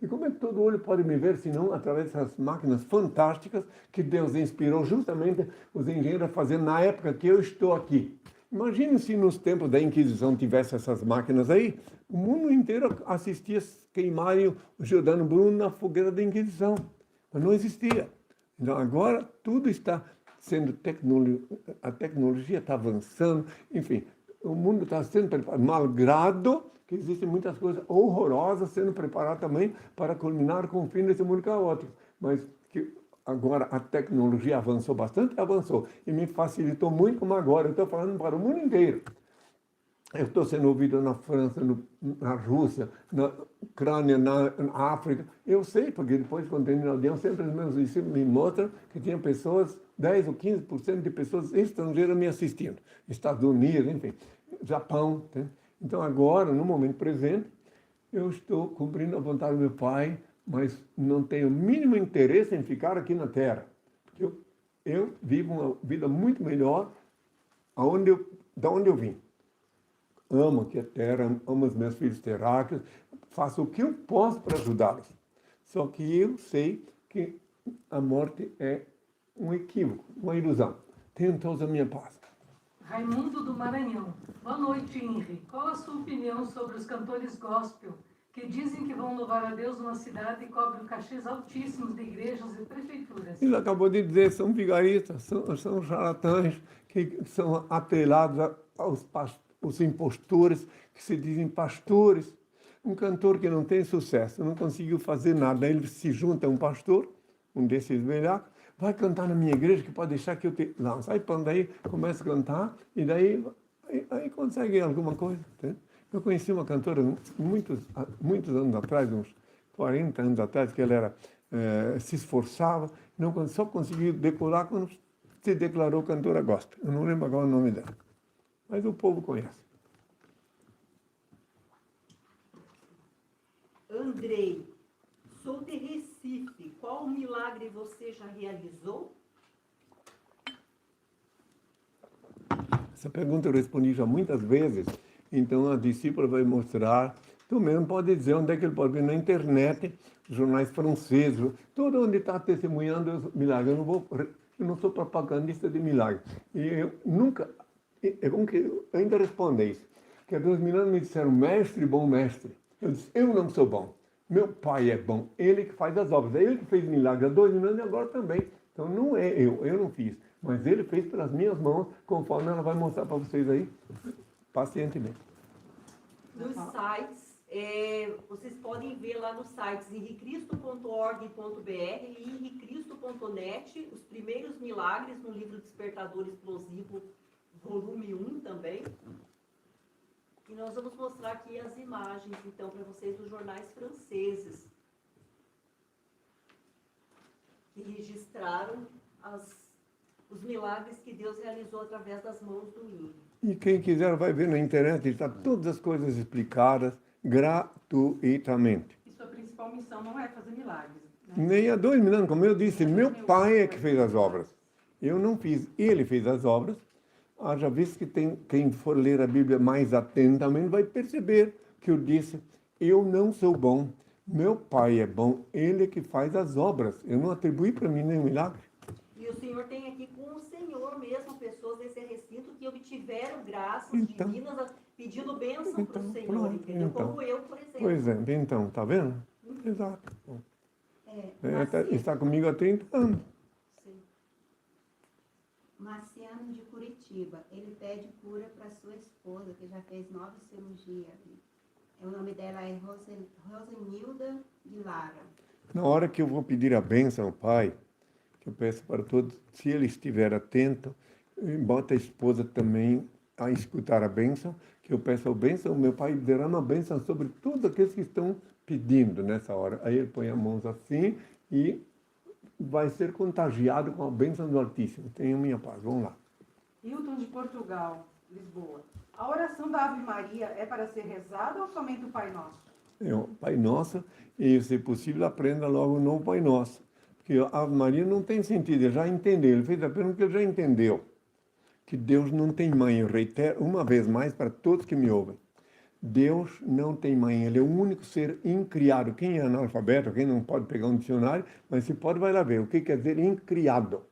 e como é que todo olho pode me ver, senão através dessas máquinas fantásticas que Deus inspirou justamente os engenheiros a fazer na época que eu estou aqui. Imagine se nos tempos da Inquisição tivesse essas máquinas aí, o mundo inteiro assistia queimarem o Giordano Bruno na fogueira da Inquisição. Mas não existia. Então agora tudo está sendo a tecnologia está avançando, enfim, o mundo está sendo preparado, malgrado que existem muitas coisas horrorosas sendo preparadas também para culminar com o fim desse mundo caótico. Mas que agora a tecnologia avançou bastante, avançou. E me facilitou muito, como agora. Eu estou falando para o mundo inteiro. Eu estou sendo ouvido na França, na Rússia, na Ucrânia, na África. Eu sei, porque depois, quando termino a audiência, sempre os meus discípulos me mostram que tinha pessoas, 10 ou 15% de pessoas estrangeiras me assistindo. Estados Unidos, enfim, Japão. Tá? Então, agora, no momento presente, eu estou cumprindo a vontade do meu Pai, mas não tenho o mínimo interesse em ficar aqui na Terra. Porque eu vivo uma vida muito melhor da onde eu vim. Amo aqui a Terra, amo os meus filhos terráqueos, faço o que eu posso para ajudá-los. Só que eu sei que a morte é um equívoco, uma ilusão. Tenham todos a minha paz. Raimundo do Maranhão. Boa noite, Henri. Qual a sua opinião sobre os cantores gospel que dizem que vão louvar a Deus numa cidade e cobram cachês altíssimos de igrejas e prefeituras? Ele acabou de dizer, são vigaristas, são charlatães que são atrelados aos impostores que se dizem pastores. Um cantor que não tem sucesso, não conseguiu fazer nada, ele se junta a um pastor, um desses velhacos, vai cantar na minha igreja que pode deixar que eu te lanço. Aí, quando aí começa a cantar, e daí aí consegue alguma coisa. Tá? Eu conheci uma cantora muitos anos atrás, uns 40 anos atrás, que ela se esforçava, só conseguiu decorar quando se declarou cantora gospel. Eu não lembro agora o nome dela. Mas o povo conhece. Andrei, sou de Recife. Qual milagre você já realizou? Essa pergunta eu respondi já muitas vezes. Então a discípula vai mostrar. Tu mesmo pode dizer onde é que ele pode ver na internet, jornais franceses, todo onde está testemunhando os milagres. Eu não vou Eu não sou propagandista de milagre. E eu nunca, é bom que eu ainda responda isso. Que há 2000 anos me disseram, mestre, bom mestre. Eu disse, eu não sou bom. Meu pai é bom. Ele que faz as obras. É ele que fez milagre há 2000 anos e agora também. Então não é eu não fiz. Mas ele fez pelas minhas mãos, conforme ela vai mostrar para vocês aí, pacientemente. Nos sites, vocês podem ver lá nos sites henricristo.org.br e henricristo.net os primeiros milagres no livro Despertador Explosivo, volume 1 também. E nós vamos mostrar aqui as imagens, então, para vocês dos jornais franceses, que registraram os milagres que Deus realizou através das mãos do Henri. E quem quiser vai ver na internet, está todas as coisas explicadas gratuitamente. E sua principal missão não é fazer milagres, né? Nem há 2000 anos, como eu disse, meu pai é que fez as obras. Eu não fiz, ele fez as obras. Haja visto que quem for ler a Bíblia mais atentamente vai perceber que eu disse, eu não sou bom, meu pai é bom, ele é que faz as obras. Eu não atribuí para mim nenhum milagre. E o Senhor tem aqui com o Senhor mesmo pessoas desse recinto que obtiveram graças divinas pedindo bênção para o Senhor, pronto, entendeu? então. Como eu, por exemplo. Pois é, então, tá vendo? Exato. Está comigo há 30 anos. Marciano de Curitiba, ele pede cura para sua esposa, que já fez 9 cirurgias. O nome dela é Rosenilda de Lara. Na hora que eu vou pedir a bênção ao pai, que eu peço para todos, se ele estiver atento, bota a esposa também a escutar a bênção, que eu peço a bênção, meu pai derrama a bênção sobre todos aqueles que estão pedindo nessa hora. Aí ele põe as mãos assim e vai ser contagiado com a bênção do Altíssimo. Tenha minha paz. Vamos lá. Hilton de Portugal, Lisboa. A oração da Ave Maria é para ser rezada ou somente o Pai Nosso? É o Pai Nosso, e se possível aprenda logo o novo Pai Nosso. Porque a Ave Maria não tem sentido, ele já entendeu, ele fez a pergunta que ele já entendeu. Que Deus não tem mãe, eu reitero uma vez mais para todos que me ouvem. Deus não tem mãe, ele é o único ser incriado. Quem é analfabeto, quem não pode pegar um dicionário, mas se pode, vai lá ver. O que quer dizer incriado?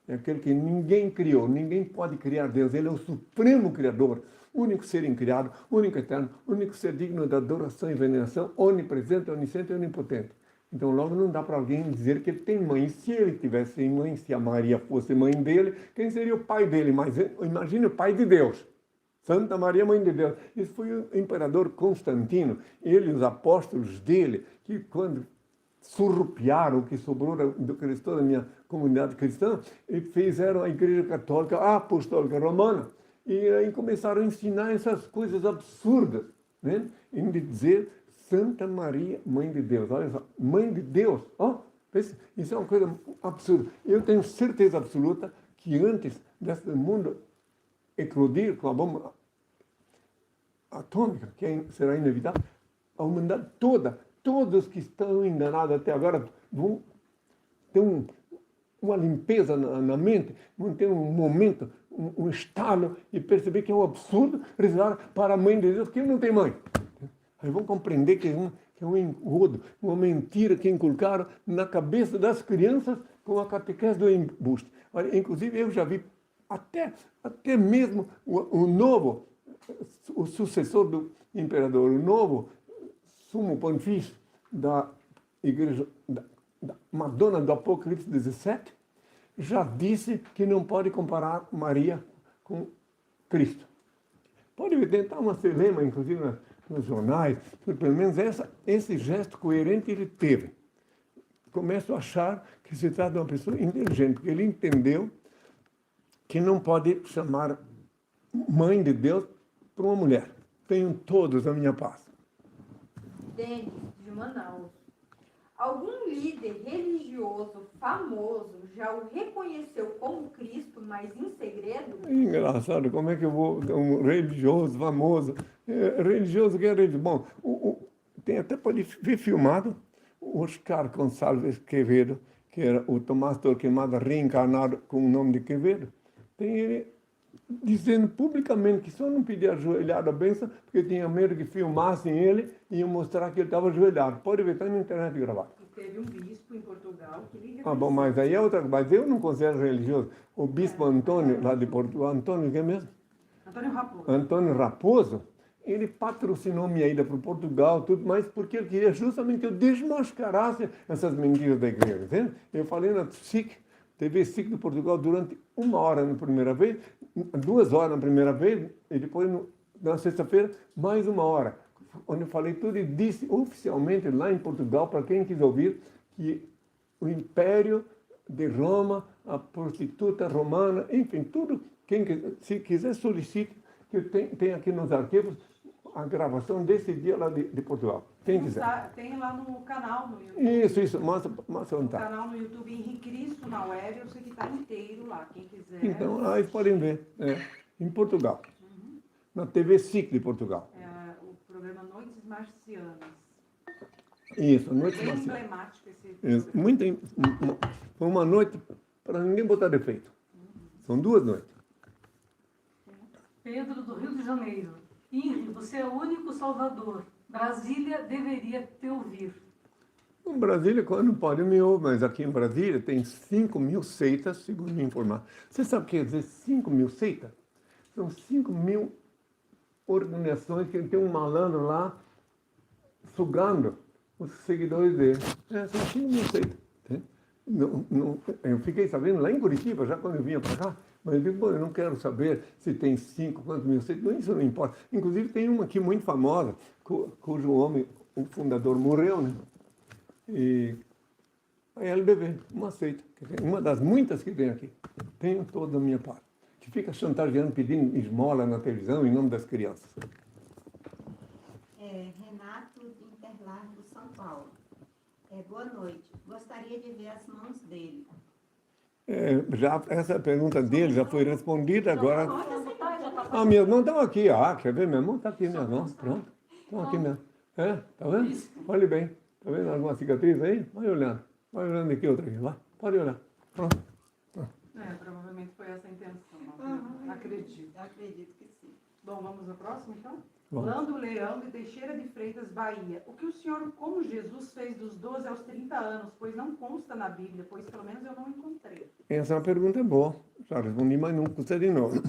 É aquele que ninguém criou, ninguém pode criar Deus. Ele é o supremo criador, único ser incriado, único eterno, único ser digno da adoração e veneração, onipresente, onisciente e onipotente. Então logo não dá para alguém dizer que ele tem mãe. Se ele tivesse mãe, se a Maria fosse mãe dele, quem seria o pai dele? Mas imagine o pai de Deus. Santa Maria, Mãe de Deus. Isso foi o imperador Constantino, ele e os apóstolos dele, que quando surrupiaram o que sobrou do cristão, da minha comunidade cristã, e fizeram a Igreja Católica Apostólica Romana. E aí começaram a ensinar essas coisas absurdas, né? Em dizer Santa Maria, Mãe de Deus. Olha só, Mãe de Deus. Oh, isso é uma coisa absurda. Eu tenho certeza absoluta que antes desse mundo eclodir com a bomba atômica, que será inevitável, a humanidade toda, todos que estão enganados até agora, vão ter uma limpeza na mente, vão ter um momento, um estalo e perceber que é um absurdo rezar para a Mãe de Deus, que não tem mãe. Aí vão compreender que é um engodo, uma mentira que inculcaram na cabeça das crianças com a catequese do embuste. Olha, inclusive, eu já vi até mesmo o sucessor do imperador, o novo sumo pontífice da igreja, da Madonna do Apocalipse 17, já disse que não pode comparar Maria com Cristo. Pode tentar uma celema, inclusive nos jornais, pelo menos esse gesto coerente ele teve. Começo a achar que se trata de uma pessoa inteligente, porque ele entendeu que não pode chamar Mãe de Deus para uma mulher. Tenham todos a minha paz. Denis, de Manaus. Algum líder religioso famoso já o reconheceu como Cristo, mas em segredo? Engraçado, como é que eu vou... Um religioso famoso. Religioso que é religioso. Bom, tem até pode ver filmado o Oscar Gonçalves Quevedo, que era o Tomás Torquemada reencarnado com o nome de Quevedo. Tem ele dizendo publicamente que só não pedia ajoelhado a bênção porque tinha medo que filmassem ele e iam mostrar que ele estava ajoelhado. Pode ver, está na internet gravado. E teve um bispo bispo em Portugal que lhe Ah, bom, mas aí é outra coisa. Mas eu não considero religioso. O bispo Antônio, lá de Portugal, Antônio, o que é mesmo? Antônio Raposo. Antônio Raposo, ele patrocinou minha ida para Portugal, tudo mais, porque ele queria justamente que eu desmascarasse essas mentiras da igreja, entende? Eu falei na SIC, TV SIC de Portugal, durante 1 hora na primeira vez, 2 horas na primeira vez, e depois, na sexta-feira, mais 1 hora, onde eu falei tudo e disse oficialmente lá em Portugal, para quem quis ouvir, que o Império de Roma, a prostituta romana, enfim, tudo, se quiser solicite, que tem aqui nos arquivos a gravação desse dia lá de Portugal. Quem quiser. Tem lá no canal no YouTube. Isso, mostra onde No está. canal no YouTube Henrique Cristo na web, eu sei que está inteiro lá, quem quiser. Então, lá eles podem ver, em Portugal, na TV SIC de Portugal. É, o programa Noites Marcianas. Isso, Noite Bem Marcial. emblemático esse Isso, programa. foi uma noite para ninguém botar defeito. São 2 noites. Pedro, do Rio de Janeiro. Henri, você é o único salvador. Brasília deveria te ouvir. Em Brasília, não pode me ouvir, mas aqui em Brasília tem 5.000 seitas, segundo me informar. Você sabe o que quer dizer 5.000 seitas? São 5.000 organizações que tem um malandro lá sugando os seguidores dele. São 5.000 seitas. Eu fiquei sabendo lá em Curitiba, já quando eu vinha para cá, mas eu digo, bom, eu não quero saber se tem 5, quantos mil seitas, isso não importa. Inclusive tem uma aqui muito famosa, cujo homem, o fundador, morreu, né? E a LBV, uma seita, uma das muitas que tem aqui. Tenho toda a minha parte. Que fica chantageando, pedindo esmola na televisão em nome das crianças. Renato de Interlagos, São Paulo. Boa noite. Gostaria de ver as mãos dele. Essa pergunta dele já foi respondida agora. Já Minhas mãos estão aqui. Quer ver? Minhas mãos estão aqui, minhas mãos. Pronto. Estão aqui mesmo. Tá vendo? Olhe bem. Tá vendo alguma cicatriz aí? Vai olhando. Vai olhando aqui, outra aqui. Vai. Pode olhar. Pronto. Provavelmente foi essa a intenção. Acredito. Acredito que sim. Bom, vamos ao próximo, então? Vamos. Lando Leão, de Teixeira de Freitas, Bahia. O que o senhor, como Jesus, fez dos 12 aos 30 anos? Pois não consta na Bíblia, pois pelo menos eu não encontrei. Essa é uma pergunta boa. Já respondi, mas não custa de novo.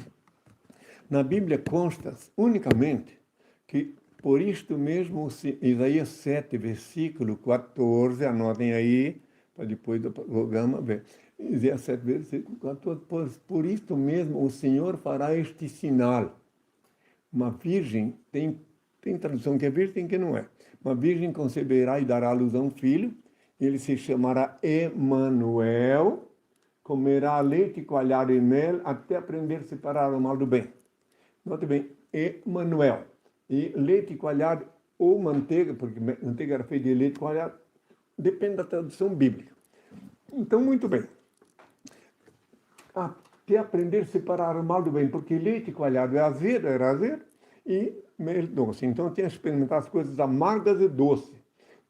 Na Bíblia consta unicamente que, por isto mesmo, Isaías 7, versículo 14, anotem aí, para depois do programa ver. Isaías 7, versículo 14, por isto mesmo o Senhor fará este sinal. Uma virgem, tem tradução que é virgem, tem que não é. Uma virgem conceberá e dará à luz a um filho, ele se chamará Emanuel, comerá leite coalhado e mel, até aprender a separar o mal do bem. Note bem, Emanuel. E leite coalhado ou manteiga, porque manteiga era feita de leite coalhado, depende da tradução bíblica. Então, muito bem. Até aprender a separar o mal do bem, porque leite coalhado era azedo, e mel doce. Então, eu tinha que experimentar as coisas amargas e doces.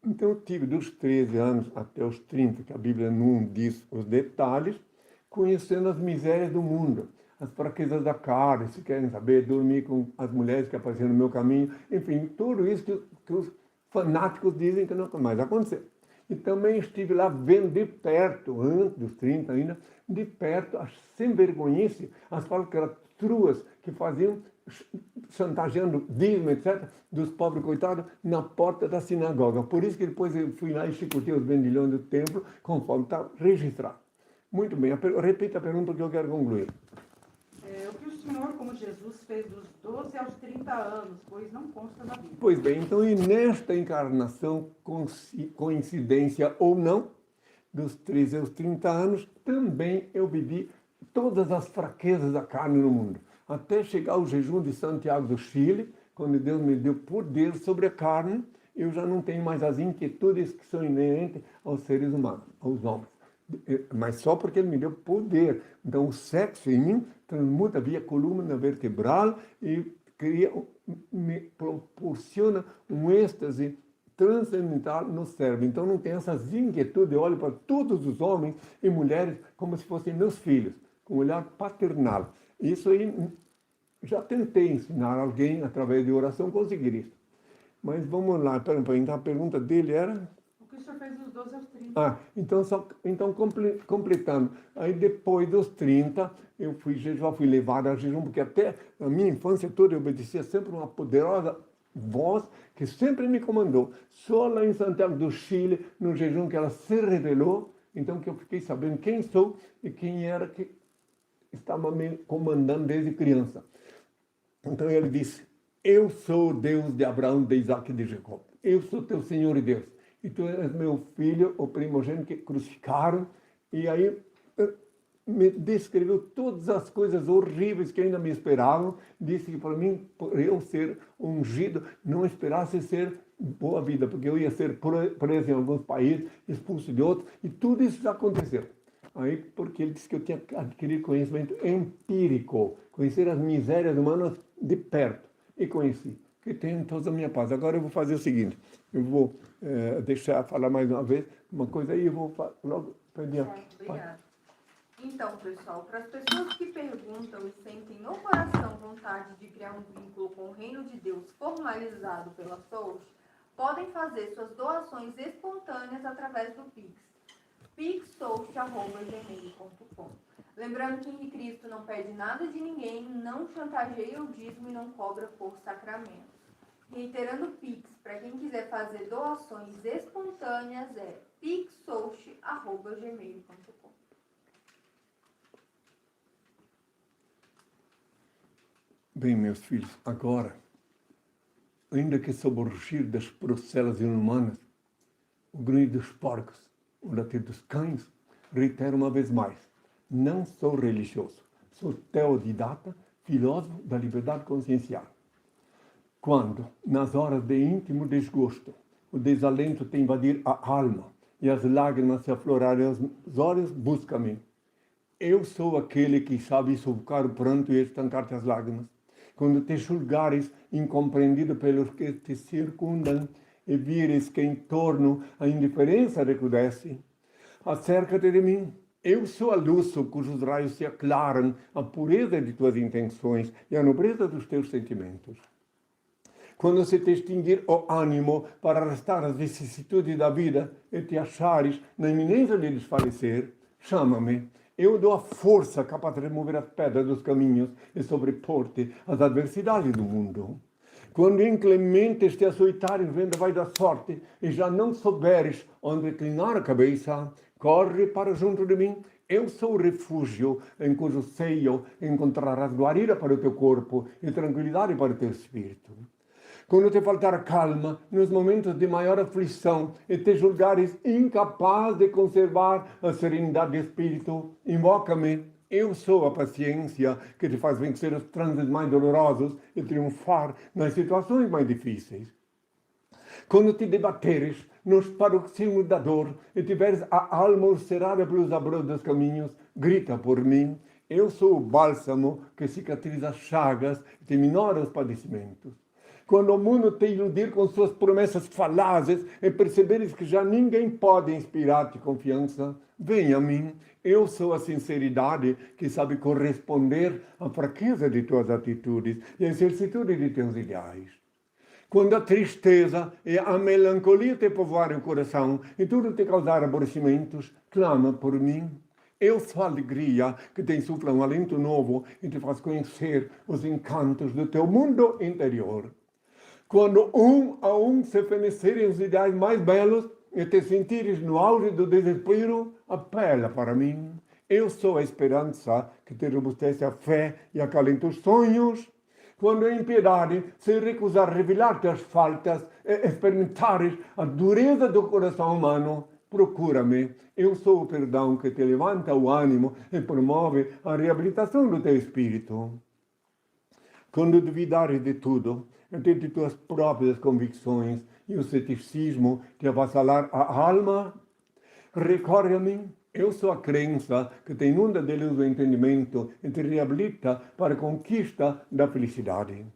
Então, eu tive dos 13 anos até os 30, que a Bíblia não diz os detalhes, conhecendo as misérias do mundo, as fraquezas da carne, se querem saber, dormir com as mulheres que apareciam no meu caminho, enfim, tudo isso que os fanáticos dizem que não vai mais acontecer. E também estive lá vendo de perto, antes dos 30 ainda, de perto, a sem-vergonhice, as falcatruas que faziam, chantageando dízimo, etc., dos pobres coitados, na porta da sinagoga. Por isso que depois eu fui lá e chicotei os vendilhões do templo, conforme está registrado. Muito bem, repita a pergunta que eu quero concluir. O que o senhor, como Jesus, fez dos 12 aos 30 anos, pois não consta na Bíblia. Pois bem, então, e nesta encarnação, coincidência ou não, dos 13 aos 30 anos, também eu vivi todas as fraquezas da carne no mundo. Até chegar ao jejum de Santiago do Chile, quando Deus me deu poder sobre a carne, eu já não tenho mais as inquietudes que são inerentes aos seres humanos, aos homens. Mas só porque Ele me deu poder. Então, o sexo em mim transmuta via coluna vertebral e me proporciona um êxtase transcendental no cérebro. Então, não tem essas inquietudes. Eu olho para todos os homens e mulheres como se fossem meus filhos, com um olhar paternal. Isso aí, já tentei ensinar alguém, através de oração, conseguir isso. Mas vamos lá, então a pergunta dele era... O que o senhor fez dos 12 aos 30. Então completando. Aí depois dos 30, eu fui levado a jejum, porque até a minha infância toda eu obedecia sempre uma poderosa voz que sempre me comandou. Só lá em Santiago do Chile, no jejum, que ela se revelou, então que eu fiquei sabendo quem sou e quem era que estava me comandando desde criança. Então ele disse: eu sou o Deus de Abraão, de Isaac e de Jacó. Eu sou teu Senhor e Deus. E tu és meu filho, o primogênito que crucificaram. E aí me descreveu todas as coisas horríveis que ainda me esperavam. Disse que para mim, por eu ser ungido, não esperasse ser boa vida, porque eu ia ser preso em alguns países, expulso de outros, e tudo isso já aconteceu. Aí, porque ele disse que eu tinha que adquirir conhecimento empírico, conhecer as misérias humanas de perto. E conheci, que tenho toda a minha paz. Agora eu vou fazer o seguinte, eu vou deixar falar mais uma vez uma coisa aí, eu vou logo pedir. Obrigada. Então, pessoal, para as pessoas que perguntam e sentem no coração vontade de criar um vínculo com o reino de Deus formalizado pela Soul, podem fazer suas doações espontâneas através do Pix, pixsouch@gmail.com. Lembrando que Henrique Cristo não pede nada de ninguém, não chantageia o dízimo e não cobra por sacramento. Reiterando o Pix, para quem quiser fazer doações espontâneas, é pixsouch@gmail.com. Bem, meus filhos, agora, ainda que sob o rugir das procelas inumanas, o grunhido dos porcos, o latir dos cães, reitero uma vez mais: não sou religioso, sou teodidata, filósofo da liberdade consciencial. Quando, nas horas de íntimo desgosto, o desalento te invadir a alma e as lágrimas se aflorarem aos olhos, busca-me. Eu sou aquele que sabe sufocar o pranto e estancar-te as lágrimas. Quando te julgares incompreendido pelos que te circundam e vires que em torno a indiferença recrudesce, acerca-te de mim. Eu sou a luz sob cujos raios se aclaram a pureza de tuas intenções e a nobreza dos teus sentimentos. Quando se te extinguir o ânimo para arrastar as vicissitudes da vida e te achares na iminência de desfalecer, chama-me. Eu dou a força capaz de remover as pedras dos caminhos e sobrepor-te às adversidades do mundo. Quando inclementes te açoitares vendo vai da sorte e já não souberes onde reclinar a cabeça, corre para junto de mim. Eu sou o refúgio em cujo seio encontrarás guarida para o teu corpo e tranquilidade para o teu espírito. Quando te faltar calma nos momentos de maior aflição e te julgares incapaz de conservar a serenidade de espírito, invoca-me. Eu sou a paciência que te faz vencer os trânsitos mais dolorosos e triunfar nas situações mais difíceis. Quando te debateres nos paroxismos da dor e tiveres a alma ulcerada pelos abrolhos dos caminhos, grita por mim. Eu sou o bálsamo que cicatriza as chagas e te minora os padecimentos. Quando o mundo te iludir com suas promessas falazes e perceberes que já ninguém pode inspirar-te confiança, venha a mim. Eu sou a sinceridade que sabe corresponder à fraqueza de tuas atitudes e à exercitude de teus ideais. Quando a tristeza e a melancolia te povoarem o coração e tudo te causar aborrecimentos, clama por mim. Eu sou a alegria que te insufla um alento novo e te faz conhecer os encantos do teu mundo interior. Quando um a um se fenecerem os ideais mais belos e te sentires no auge do desespero, apela para mim. Eu sou a esperança que te robustece a fé e acalenta os sonhos. Quando a impiedade se recusar a revelar-te as faltas e experimentares a dureza do coração humano, procura-me. Eu sou o perdão que te levanta o ânimo e promove a reabilitação do teu espírito. Quando duvidares de tudo, de tuas próprias convicções e o ceticismo te avassalar a alma, recorre a mim. Eu sou a crença que te inunda de luz o entendimento e te reabilita para a conquista da felicidade.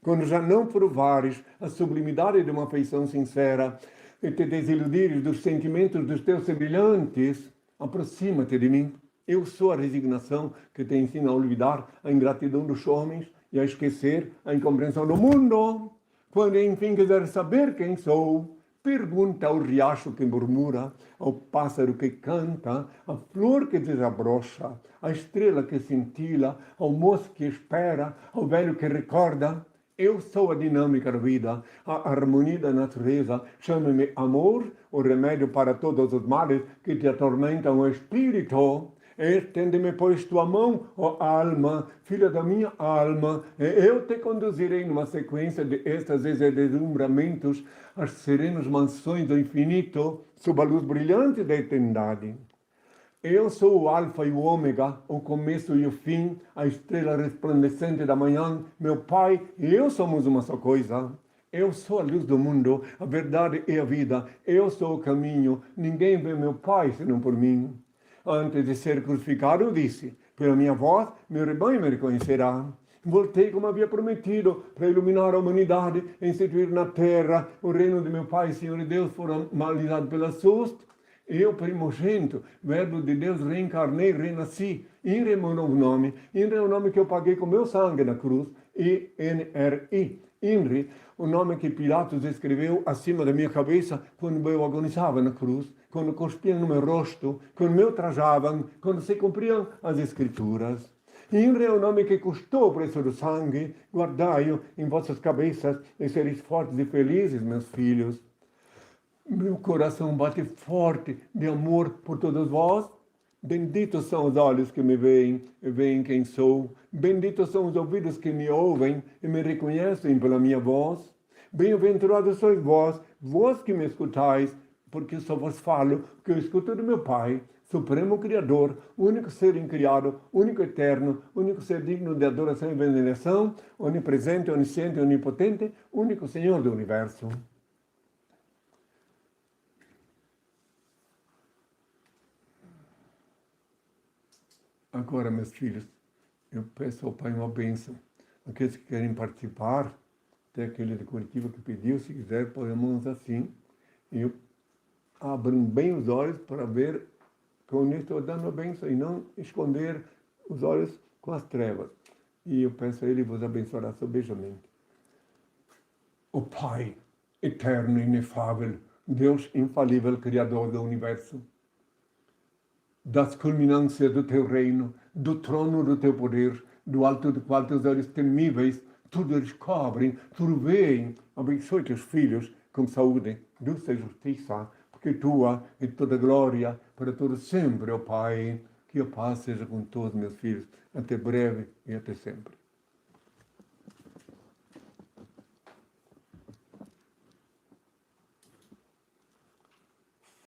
Quando já não provares a sublimidade de uma afeição sincera e te desiludires dos sentimentos dos teus semelhantes, aproxima-te de mim. Eu sou a resignação que te ensina a olvidar a ingratidão dos homens e a esquecer a incompreensão do mundo. Quando enfim quiser saber quem sou, Pergunta ao riacho que murmura, ao pássaro que canta, à flor que desabrocha, à estrela que cintila, ao moço que espera, ao velho que recorda. Eu sou a dinâmica da vida, a harmonia da natureza. Chame-me amor, o remédio para todos os males que te atormentam, o espírito. Estende-me, pois, tua mão, ó alma, filha da minha alma, e eu te conduzirei numa sequência de êxtases e deslumbramentos às serenas mansões do infinito, sob a luz brilhante da eternidade. Eu sou o alfa e o ômega, o começo e o fim, a estrela resplandecente da manhã. Meu Pai e eu somos uma só coisa. Eu sou a luz do mundo, a verdade e a vida. Eu sou o caminho. Ninguém vê meu Pai senão por mim. Antes de ser crucificado, eu disse, pela minha voz, meu rebanho me reconhecerá. Voltei como havia prometido, para iluminar a humanidade, instituir na terra o reino de meu Pai, Senhor e Deus, formalizado pela SUST. Eu, primogênito, verbo de Deus, reencarnei, renasci. INRI é meu novo nome. INRI é o nome que eu paguei com meu sangue na cruz. INRI. INRI, o nome que Pilatos escreveu acima da minha cabeça quando eu agonizava na cruz, quando cuspiam no meu rosto, quando me ultrajavam, quando se cumpriam as Escrituras. INRI é o nome que custou o preço do sangue. Guardai-o em vossas cabeças e sereis fortes e felizes, meus filhos. Meu coração bate forte de amor por todos vós. Benditos são os olhos que me veem e veem quem sou. Benditos são os ouvidos que me ouvem e me reconhecem pela minha voz. Bem-aventurados sois vós, vós que me escutais, porque só vos falo que eu escuto do meu Pai, Supremo Criador, único ser incriado, único eterno, único ser digno de adoração e veneração, onipresente, onisciente, onipotente, único Senhor do Universo. Agora, meus filhos, eu peço ao Pai uma bênção. Aqueles que querem participar, até aquele de Curitiba que pediu, se quiser, põe a mão assim. E abram bem os olhos para ver que eu estou dando a bênção e não esconder os olhos com as trevas. E eu peço a Ele vos abençoará sobejamente. O Pai, eterno e inefável, Deus infalível, Criador do Universo, das culminâncias do teu reino, do trono do teu poder, do alto do qual teus olhos temíveis, tudo eles cobrem, tudo veem. Abençoe teus filhos com saúde, luz e justiça, porque tua é toda glória para todo sempre, ó Pai. Que a paz seja com todos meus filhos, até breve e até sempre.